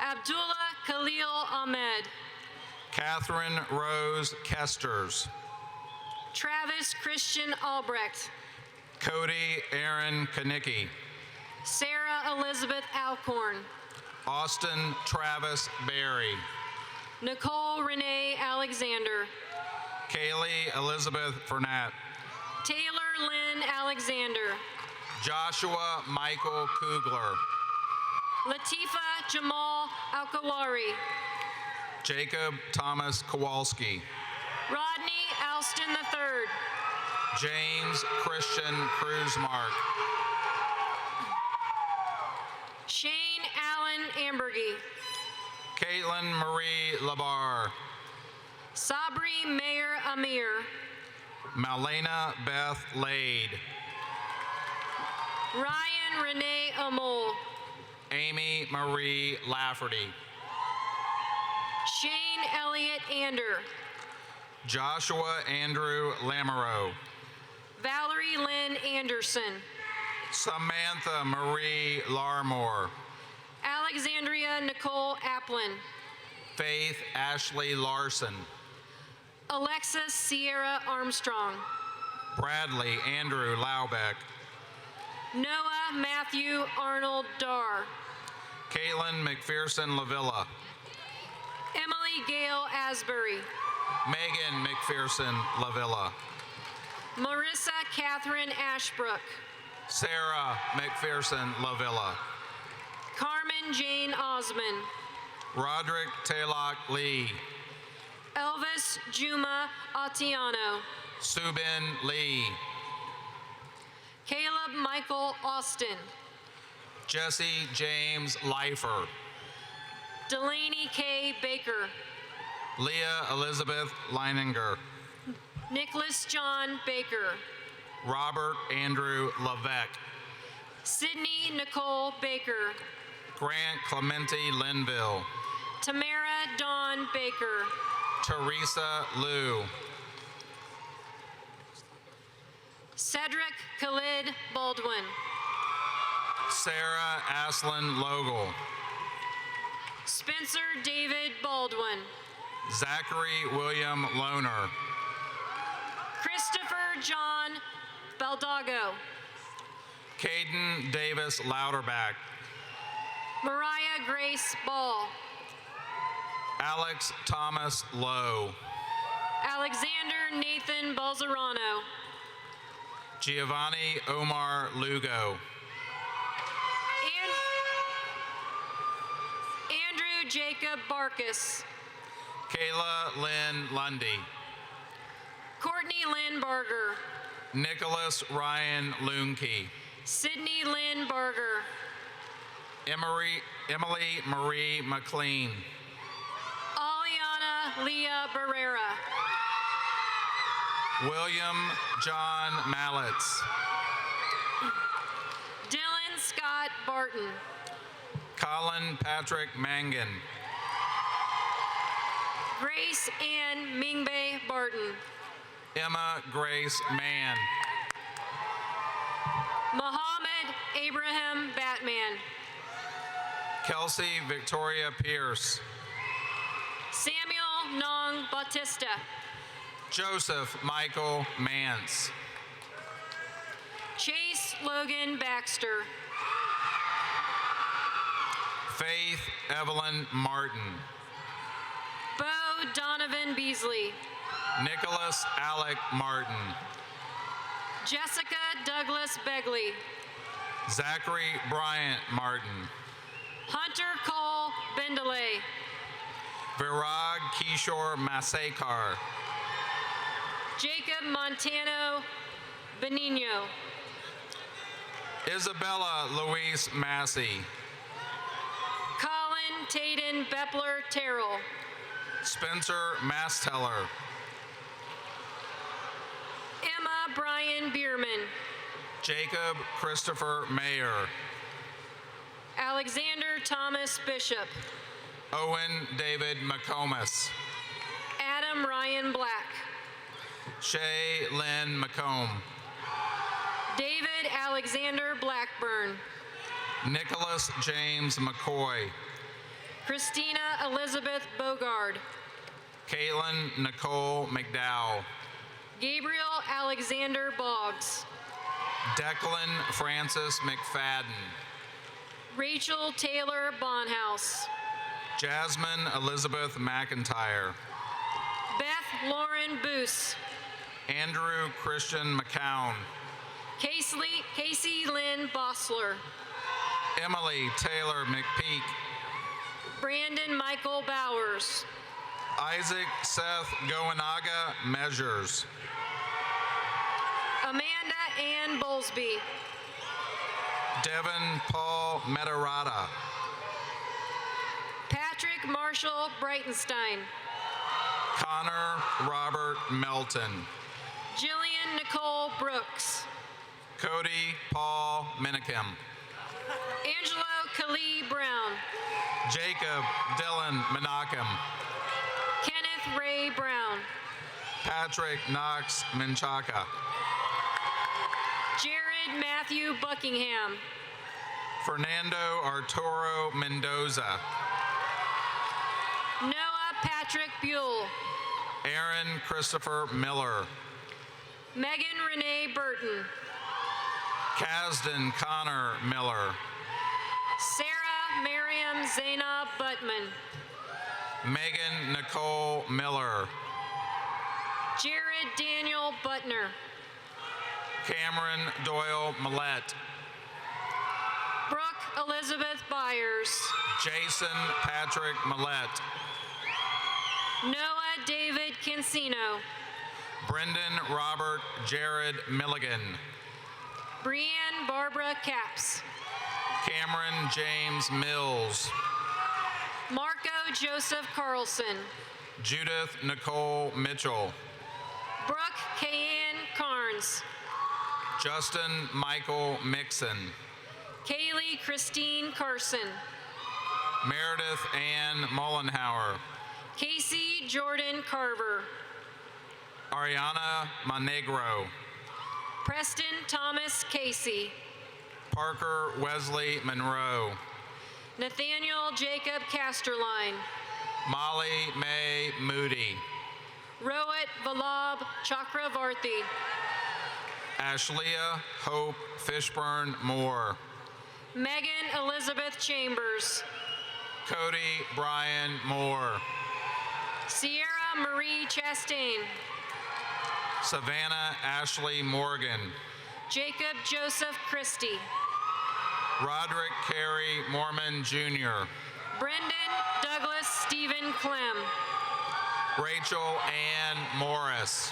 Abdullah Khalil Ahmed. Catherine Rose Kesters. Travis Christian Albrecht. Cody Aaron Kanicki. Sarah Elizabeth Alcorn. Austin Travis Berry. Nicole Renee Alexander. Kaylee Elizabeth Fernat. Taylor Lynn Alexander. Joshua Michael Kugler. Latifa Jamal Alkawari. Jacob Thomas Kowalski. Rodney Alston III. James Christian Cruzmark. Shane Allen Ambergy. Caitlin Marie Labar. Sabri Mayer Amir. Malena Beth Lade. Ryan Renee Amol. Amy Marie Lafferty. Shane Elliott Ander. Joshua Andrew Lamoureux. Valerie Lynn Anderson. Samantha Marie Larmore. Alexandria Nicole Applin. Faith Ashley Larson. Alexis Sierra Armstrong. Bradley Andrew Laubeck. Noah Matthew Arnold Darr. Caitlin McPherson Lavilla. Emily Gail Asbury. Megan McPherson Lavilla. Marissa Catherine Ashbrook. Sarah McPherson Lavilla. Carmen Jane Osman. Roderick Taylock Lee. Elvis Juma Atiano. Subin Lee. Caleb Michael Austin. Jesse James Leifer. Delaney K. Baker. Leah Elizabeth Leininger. Nicholas John Baker. Robert Andrew Levesque. Sydney Nicole Baker. Grant Clemente Linville. Tamara Dawn Baker. Teresa Liu. Cedric Khalid Baldwin. Sarah Aslin Logel. Spencer David Baldwin. Zachary William Lohner. Christopher John Baldago. Caden Davis Louderback. Mariah Grace Ball. Alex Thomas Lowe. Alexander Nathan Balzerano. Giovanni Omar Lugo. Andrew Jacob Barkus. Kayla Lynn Lundy. Courtney Lynn Barger. Nicholas Ryan Loonke. Sydney Lynn Barger. Emily Marie McLean. Aliana Leah Barrera. William John Mallets. Dylan Scott Barton. Colin Patrick Mangan. Grace Ann Mingbe Barton. Emma Grace Mann. Muhammad Abraham Batman. Kelsey Victoria Pierce. Samuel Nong Bautista. Joseph Michael Mance. Chase Logan Baxter. Faith Evelyn Martin. Bo Donovan Beasley. Nicholas Alec Martin. Jessica Douglas Begley. Zachary Bryant Martin. Hunter Cole Bendelay. Virag Kishore Masekar. Jacob Montano Benigno. Isabella Louise Massey. Colin Tayden Bepler Terrell. Spencer Masteller. Emma Brian Bierman. Jacob Christopher Mayer. Alexander Thomas Bishop. Owen David McComas. Adam Ryan Black. Shay Lynn McComb. David Alexander Blackburn. Nicholas James McCoy. Christina Elizabeth Bogard. Caitlin Nicole McDowell. Gabriel Alexander Boggs. Declan Francis McFadden. Rachel Taylor Bonhouse. Jasmine Elizabeth McIntyre. Beth Lauren Boos. Andrew Christian McCown. Casey Lynn Bossler. Emily Taylor McPeak. Brandon Michael Bowers. Isaac Seth Goenaga Measures. Amanda Ann Bowlesby. Devin Paul Metarata. Patrick Marshall Breitenstein. Connor Robert Melton. Jillian Nicole Brooks. Cody Paul Minicum. Angelo Khalid Brown. Jacob Dylan Menachem. Kenneth Ray Brown. Patrick Knox Menchaca. Jared David Matthew Buckingham. Fernando Arturo Mendoza. Noah Patrick Buell. Aaron Christopher Miller. Megan Renee Burton. Kasdan Connor Miller. Sarah Miriam Zainab Buttman. Megan Nicole Miller. Jared Daniel Butner. Cameron Doyle Millette. Brooke Elizabeth Byers. Jason Patrick Millette. Noah David Cancino. Brendan Robert Jared Milligan. Brianne Barbara Capps. Cameron James Mills. Marco Joseph Carlson. Judith Nicole Mitchell. Brooke Kayanne Carnes. Justin Michael Mixon. Kaylee Christine Carson. Meredith Ann Mullenhauer. Casey Jordan Carver. Ariana Monegro. Preston Thomas Casey. Parker Wesley Monroe. Nathaniel Jacob Casterline. Molly May Moody. Rohit Vallabh Chakravarthi. Ashleah Hope Fishburne Moore. Megan Elizabeth Chambers. Cody Brian Moore. Sierra Marie Chastain. Savannah Ashley Morgan. Jacob Joseph Christie. Roderick Carey Mormon Jr. Brendan Douglas Stephen Clem. Rachel Ann Morris.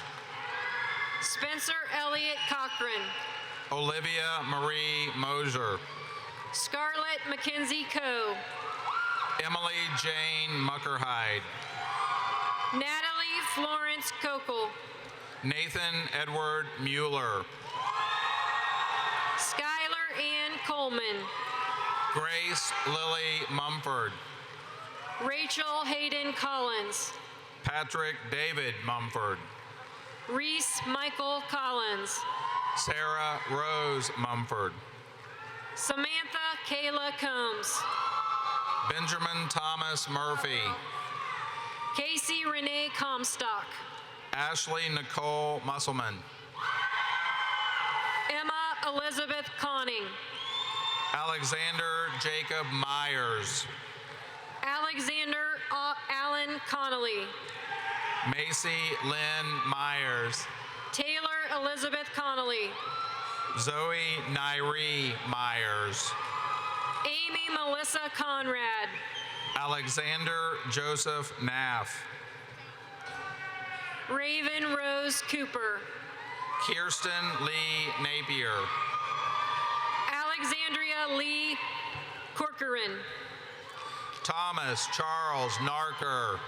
Spencer Elliott Cochran. Olivia Marie Mosier. Scarlett Mackenzie Coe. Emily Jane Muckerhide. Natalie Florence Kokel. Nathan Edward Mueller. Skylar Ann Coleman. Grace Lily Mumford. Rachel Hayden Collins. Patrick David Mumford. Reese Michael Collins. Sarah Rose Mumford. Samantha Kayla Combs. Benjamin Thomas Murphy. Casey Renee Comstock. Ashley Nicole Musselman. Emma Elizabeth Conning. Alexander Jacob Myers. Alexander Allen Connolly. Macy Lynn Myers. Taylor Elizabeth Connolly. Zoe Nairi Myers. Amy Melissa Conrad. Alexander Joseph Naff. Raven Rose Cooper. Kirsten Lee Napier. Alexandria Lee Corcoran. Thomas Charles Narker.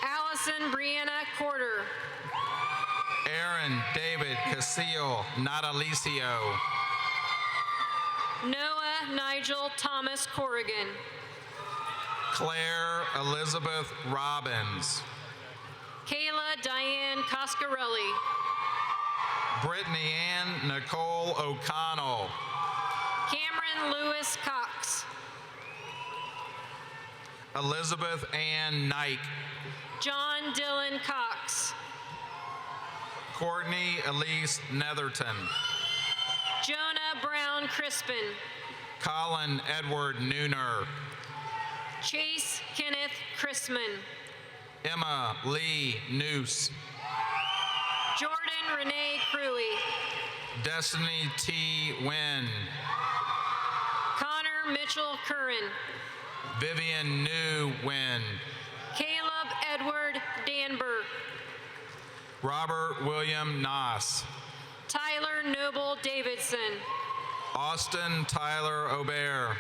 Allison Brianna Corder. Aaron David Casillo Natalicio. Noah Nigel Thomas Corrigan. Claire Elizabeth Robbins. Kayla Diane Coscarelli. Brittany Ann Nicole O'Connell. Cameron Lewis Cox. Elizabeth Ann Knight. John Dylan Cox. Courtney Elise Netherton. Jonah Brown Crispin. Colin Edward Nooner. Chase Kenneth Chrisman. Emma Lee Noose. Jordan Renee Cruey. Destiny T. Wynn. Connor Mitchell Curran. Vivian New Wynn. Caleb Edward Danber. Robert William Noss. Tyler Noble Davidson. Austin Tyler Aubert.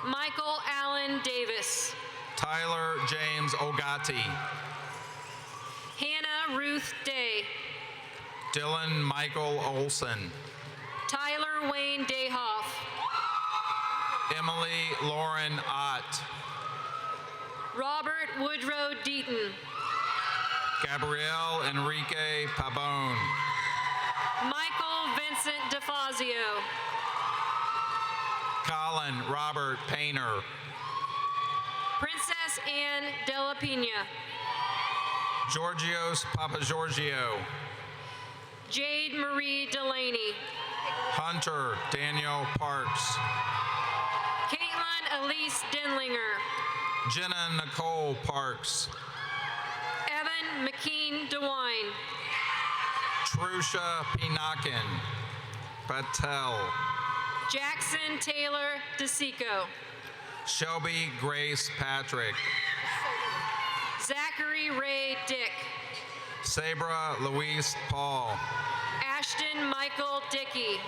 Michael Allen Davis. Tyler James Ogati. Hannah Ruth Day. Dylan Michael Olson. Tyler Wayne Dayhoff. Emily Lauren Ott. Robert Woodrow Deaton. Gabrielle Enrique Pabon. Michael Vincent Vincent DeFazio. Colin Robert Painter. Princess Anne Della Pina. Georgios Papagiorgio. Jade Marie Delaney. Hunter Daniel Parks. Caitlin Elise Denlinger. Jenna Nicole Parks. Evan McKean DeWine. Trusha Pinakin. Patel. Jackson Taylor DeSico. Shelby Grace Patrick. Zachary Ray Dick. Sabra Louise Paul. Ashton Michael Dickey.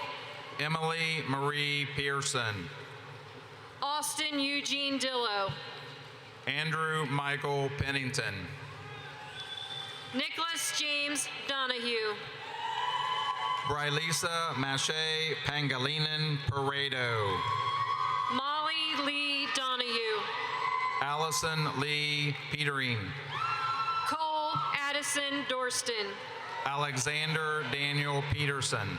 Emily Marie Pearson. Austin Eugene Dillo. Andrew Michael Pennington. Nicholas James Donahue. Brylisa Mache Pangilinan Paredo. Molly Lee Donahue. Allison Lee Petering. Cole Addison Dorston. Alexander Daniel Peterson.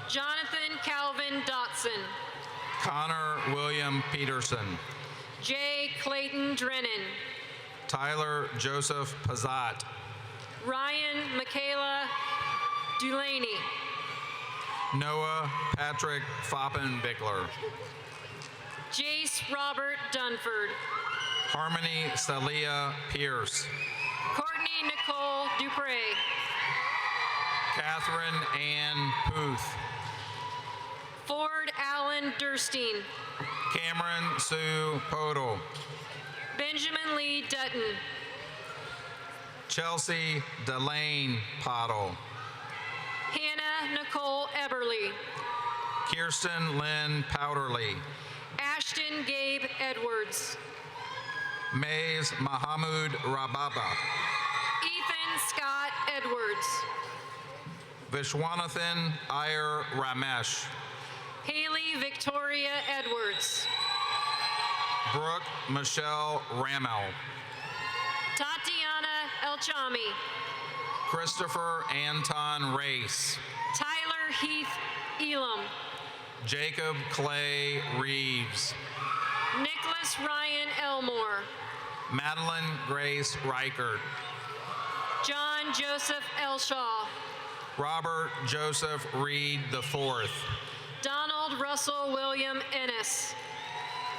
Jonathan Calvin Dotson. Connor William Peterson. J. Clayton Drennan. Tyler Joseph Pazat. Ryan Michaela Dulaney. Noah Patrick Foppenbickler. Jace Robert Dunford. Harmony Celia Pierce. Courtney Nicole Dupre. Catherine Ann Puth. Ford Allen Durstein. Cameron Sue Podel. Benjamin Lee Dutton. Chelsea Delane Pottle. Hannah Nicole Eberly. Kirsten Lynn Powderly. Ashton Gabe Edwards. Mays Mahamud Rababa. Ethan Scott Edwards. Vishwanathan Iyer Ramesh. Haley Victoria Edwards. Brooke Michelle Ramel. Tatiana Elchami. Christopher Anton Race. Tyler Heath Elam. Jacob Clay Reeves. Nicholas Ryan Elmore. Madeline Grace Reichert. John Joseph Elshaw. Robert Joseph Reed IV. Donald Russell William Ennis.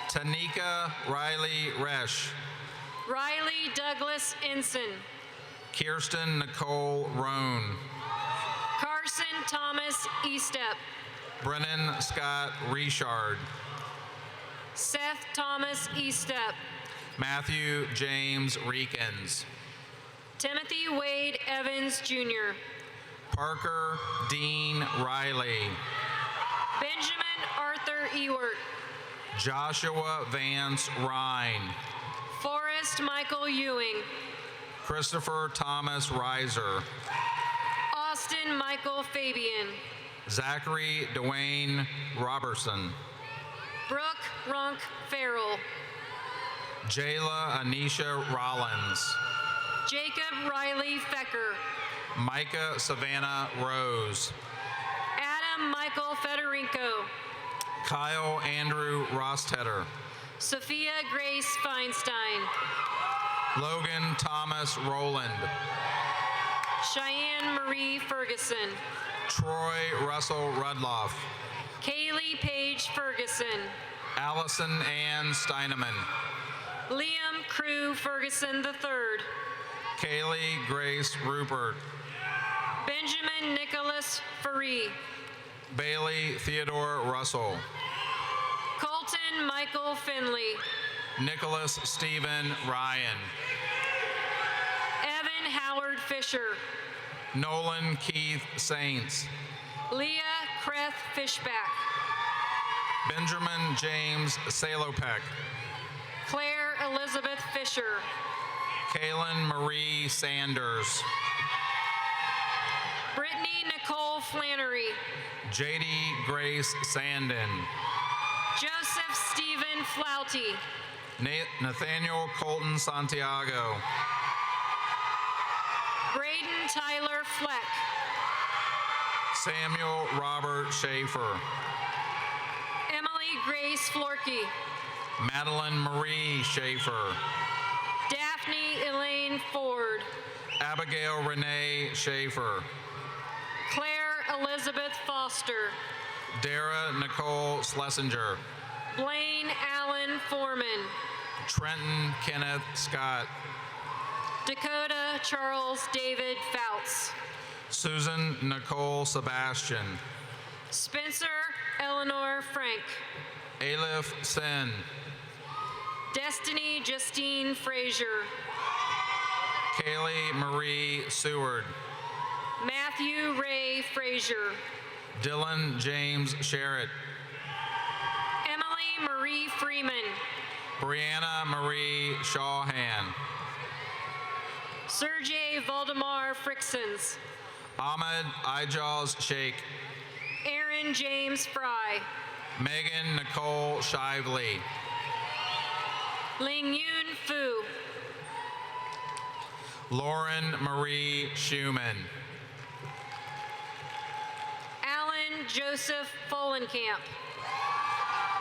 Tanika Riley Resch. Riley Douglas Ensign. Kirsten Nicole Roan. Carson Thomas Estep. Brennan Scott Richard. Seth Thomas Estep. Matthew James Reekins. Timothy Wade Evans Jr. Parker Dean Riley. Benjamin Arthur Ewert. Joshua Vance Rhine. Forrest Michael Ewing. Christopher Thomas Reiser. Austin Michael Fabian. Zachary Dwayne Robertson. Brooke Runk Farrell. Jayla Anisha Rollins. Jacob Riley Fecker. Micah Savannah Rose. Adam Michael Federico. Kyle Andrew Rostetter. Sophia Grace Feinstein. Logan Thomas Rowland. Cheyenne Marie Ferguson. Troy Russell Rudloff. Kaylee Paige Ferguson. Allison Ann Steineman. Liam Crew Ferguson III. Kaylee Grace Rupert. Benjamin Nicholas Faree. Bailey Theodore Russell. Colton Michael Finley. Nicholas Stephen Ryan. Evan Howard Fisher. Nolan Keith Saints. Leah Kreth Fishback. Benjamin James Salopek. Claire Elizabeth Fisher. Kaylin Marie Sanders. Brittany Nicole Flannery. JD Grace Sandin. Joseph Stephen Flouty. Nathaniel Colton Santiago. Braden Tyler Fleck. Samuel Robert Schaefer. Emily Grace Florkey. Madeline Marie Schaefer. Daphne Elaine Ford. Abigail Renee Schaefer. Claire Elizabeth Foster. Dara Nicole Schlesinger. Blaine Allen Foreman. Trenton Kenneth Scott. Dakota Charles David Fouts. Susan Nicole Sebastian. Spencer Eleanor Frank. Alif Sen. Destiny Justine Frazier. Kaylee Marie Seward. Matthew Ray Frazier. Dylan James Sherritt. Emily Marie Freeman. Brianna Marie Shawhan. Sergey Valdemar Frixens. Ahmed Ijaz Sheikh. Aaron James Fry. Megan Nicole Shively. Ling Yun Fu. Lauren Marie Schumann. Alan Joseph Follenkamp.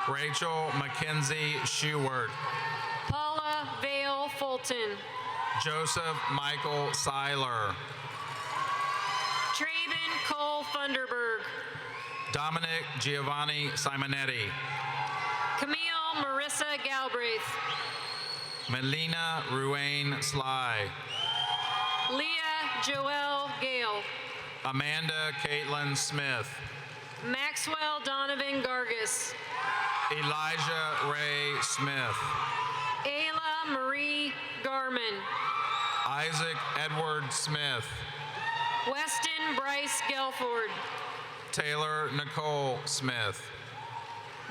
Rachel Mackenzie Schewart. Paula Vale Fulton. Joseph Michael Seiler. Traven Cole Funderburg. Dominic Giovanni Simonetti. Camille Marissa Galbraith. Melina Ruane Sly. Leah Joelle Gale. Amanda Caitlin Smith. Maxwell Donovan Gargis. Elijah Ray Smith. Ayla Marie Garman. Isaac Edward Smith. Weston Bryce Gelford. Taylor Nicole Smith.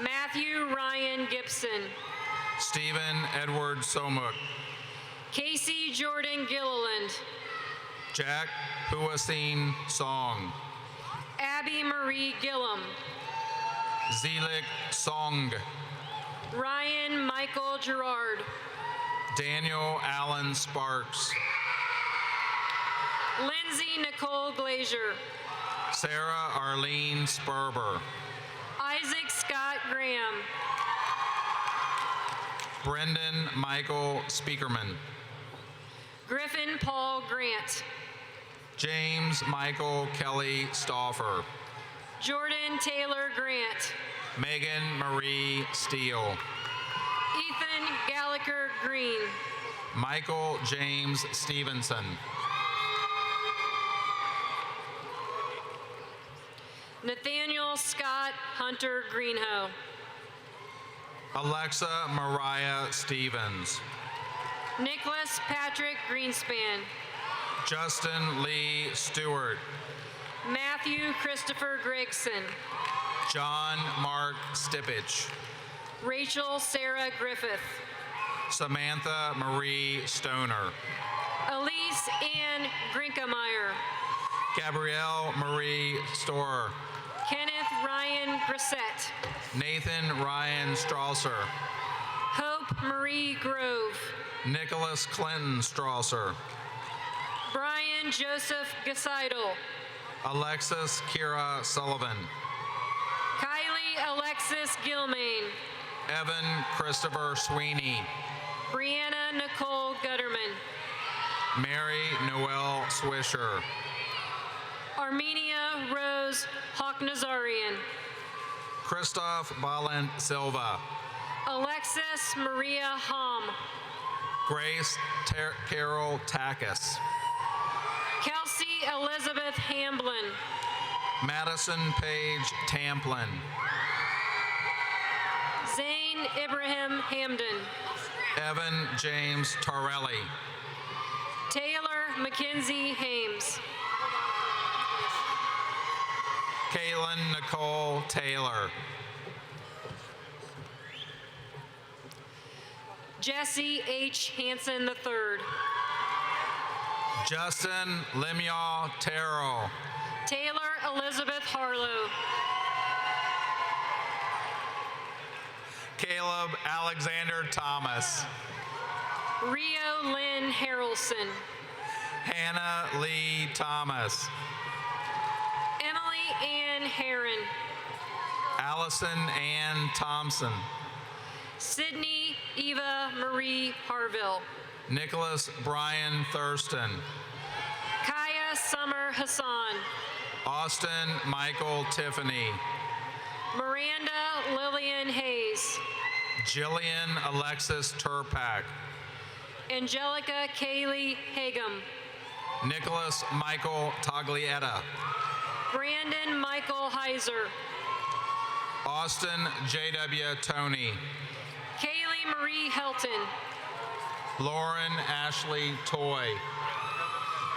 Matthew Ryan Gibson. Stephen Edward Somuk. Casey Jordan Gilliland. Jack Huasin Song. Abby Marie Gillum. Zelik Song. Ryan Michael Gerard. Daniel Allen Sparks. Lindsay Nicole Glazier. Sarah Arlene Sperber. Isaac Scott Graham. Brendan Michael Speakerman. Griffin Paul Grant. James Michael Kelly Stauffer. Jordan Taylor Grant. Megan Marie Steele. Ethan Gallagher Green. Michael James Stevenson. Nathaniel Scott Hunter Greenhoe. Alexa Mariah Stevens. Nicholas Patrick Greenspan. Justin Lee Stewart. Matthew Christopher Gregson. John Mark Stipich. Rachel Sarah Griffith. Samantha Marie Stoner. Elise Ann Grinkemeyer. Gabrielle Marie Storer. Kenneth Ryan Grissett. Nathan Ryan Strasser. Hope Marie Grove. Nicholas Clinton Strasser. Brian Joseph Gaseidel. Alexis Kira Sullivan. Kylie Alexis Gilmain. Evan Christopher Sweeney. Brianna Nicole Gutterman. Mary Noel Swisher. Armenia Rose Hawknazarian. Christoph Balint Silva. Alexis Maria Hom. Grace Carol Takis. Kelsey Elizabeth Hamblin. Madison Page Tamplin. Zane Ibrahim Hamden. Evan James Torelli. Taylor Mackenzie Hames. Caitlin Nicole Taylor. Jesse H. Hansen III. Justin Limyaw Terrell. Taylor Elizabeth Harlow. Caleb Alexander Thomas. Rio Lynn Harrelson. Hannah Lee Thomas. Emily Ann Heron. Allison Ann Thompson. Sydney Eva Marie Harville. Nicholas Brian Thurston. Kaya Summer Hassan. Austin Michael Tiffany. Miranda Lillian Hayes. Jillian Alexis Turpak. Angelica Kaylee Hagum. Nicholas Michael Taglietta. Brandon Michael Heiser. Austin J.W. Tony. Kaylee Marie Helton. Lauren Ashley Toy.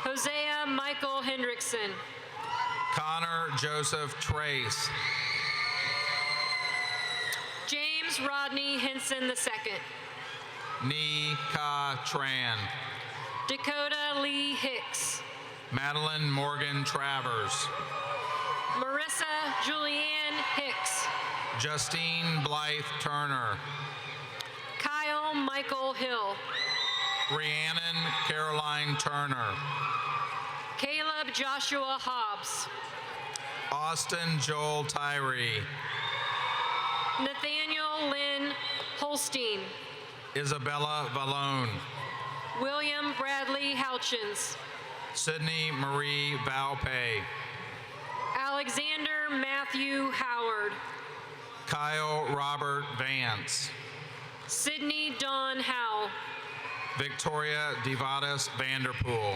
Hosea Michael Hendrickson. Connor Joseph Trace. James Rodney Henson II. Ni Ka Tran. Dakota Lee Hicks. Madeline Morgan Travers. Marissa Julianne Hicks. Justine Blythe Turner. Kyle Michael Hill. Rhiannon Caroline Turner. Caleb Joshua Hobbs. Austin Joel Tyree. Nathaniel Lynn Holstein. Isabella Vallone. William Bradley Houchins. Sydney Marie Valpay. Alexander Matthew Howard. Kyle Robert Vance. Sydney Dawn Howe. Victoria Devadas Vanderpool.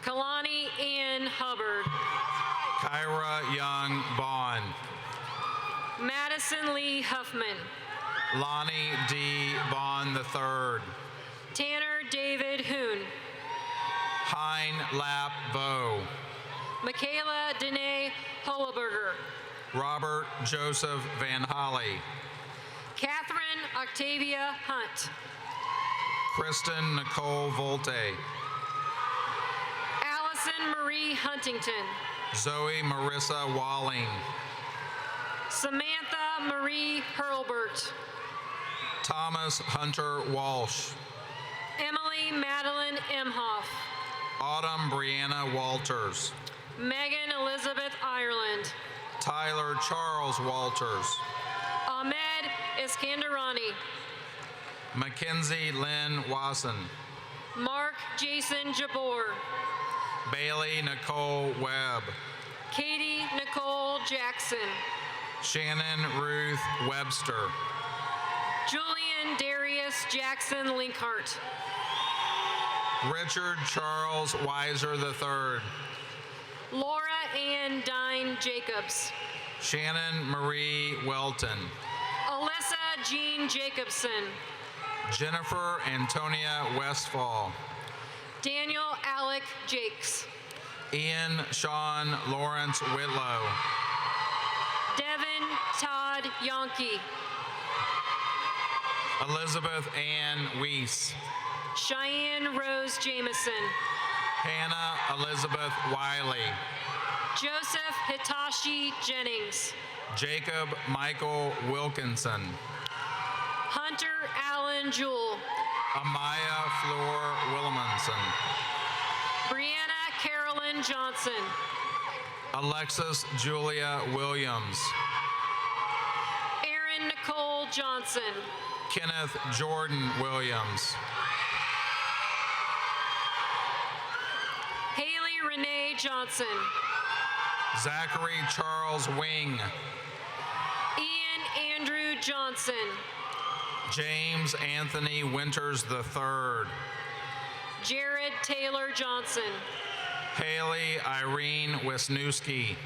Kalani Ann Hubbard. Kyra Young Bond. Madison Lee Huffman. Lonnie D. Bond III. Tanner David Hoon. Hein Lap Bow. Michaela Danae Hulleberger. Robert Joseph Van Holly. Catherine Octavia Hunt. Kristen Nicole Volte. Allison Marie Huntington. Zoe Marissa Walling. Samantha Marie Hurlbert. Thomas Hunter Walsh. Emily Madeline Emhoff. Autumn Brianna Walters. Megan Elizabeth Ireland. Tyler Charles Walters. Ahmed Iskandarani. Mackenzie Lynn Wasson. Mark Jason Jabor. Bailey Nicole Webb. Katie Nicole Jackson. Shannon Ruth Webster. Julian Darius Jackson Linkhart. Richard Charles Weiser III. Laura Ann Dine Jacobs. Shannon Marie Welton. Alyssa Jean Jacobson. Jennifer Antonia Westfall. Daniel Alec Jakes. Ian Sean Lawrence Whitlow. Devin Todd Yonke. Elizabeth Ann Weiss. Cheyenne Rose Jameson. Hannah Elizabeth Wiley. Joseph Hitachi Jennings. Jacob Michael Wilkinson. Hunter Allen Jewell. Amaya Fleur Williamson. Brianna Carolyn Johnson. Alexis Julia Williams. Erin Nicole Johnson. Kenneth Jordan Williams. Haley Renee Johnson. Zachary Charles Wing. Ian Andrew Johnson. James Anthony Winters III. Jared Taylor Johnson. Haley Irene Wisniewski.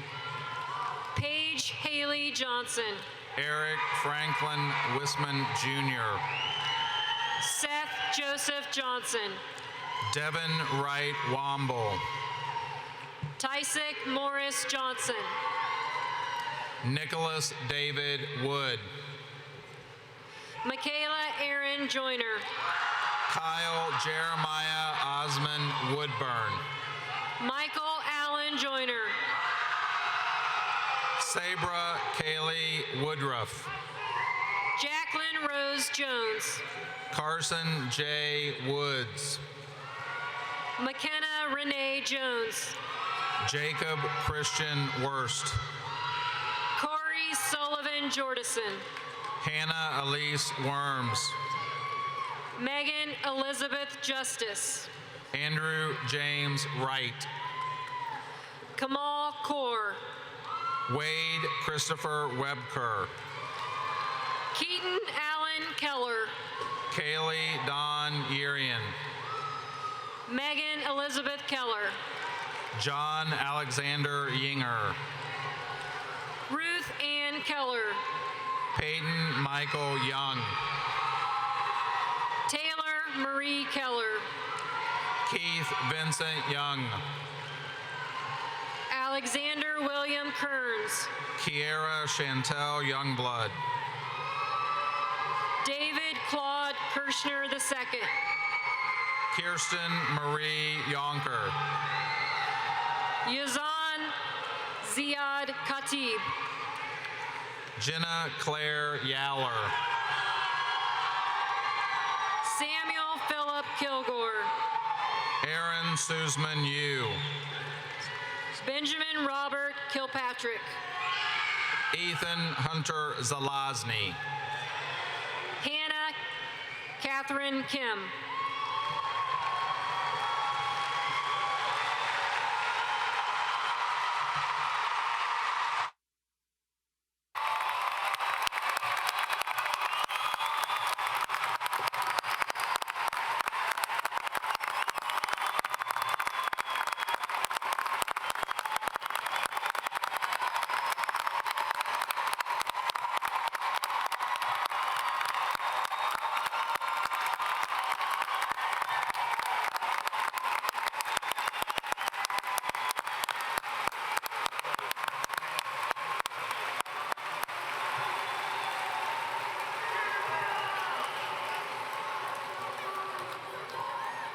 Paige Haley Johnson. Eric Franklin Wisman Jr. Seth Joseph Johnson. Devin Wright Womble. Tysick Morris Johnson. Nicholas David Wood. Michaela Aaron Joyner. Kyle Jeremiah Osmond Woodburn. Michael Allen Joyner. Sabra Kaylee Woodruff. Jacqueline Rose Jones. Carson J. Woods. McKenna Renee Jones. Jacob Christian Worst. Corey Sullivan Jordison. Hannah Elise Worms. Megan Elizabeth Justice. Andrew James Wright. Kamal Kaur. Wade Christopher Webker. Keaton Allen Keller. Kaylee Dawn Yerian. Megan Elizabeth Keller. John Alexander Yinger. Ruth Ann Keller. Peyton Michael Young. Taylor Marie Keller. Keith Vincent Young. Alexander William Kearns. Kiera Chantel Youngblood. David Claude Kirshner II. Kirsten Marie Yonker. Yazan Ziad Khatib. Jenna Claire Yaller. Samuel Philip Kilgore. Aaron Suzman Yu. Benjamin Robert Kilpatrick. Ethan Hunter Zalazny. Hannah Catherine Kim.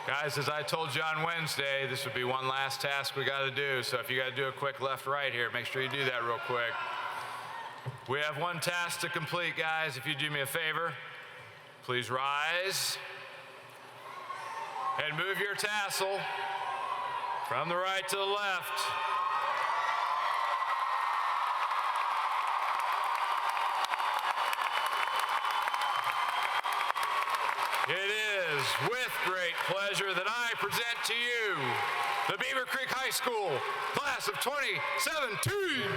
Guys, as I told you on Wednesday, this would be one last task we got to do. So if you got to do a quick left-right here, make sure you do that real quick. We have one task to complete, guys. If you do me a favor, please rise and move your tassel from the right to the left. It is with great pleasure that I present to you the Beavercreek High School Class of 2017.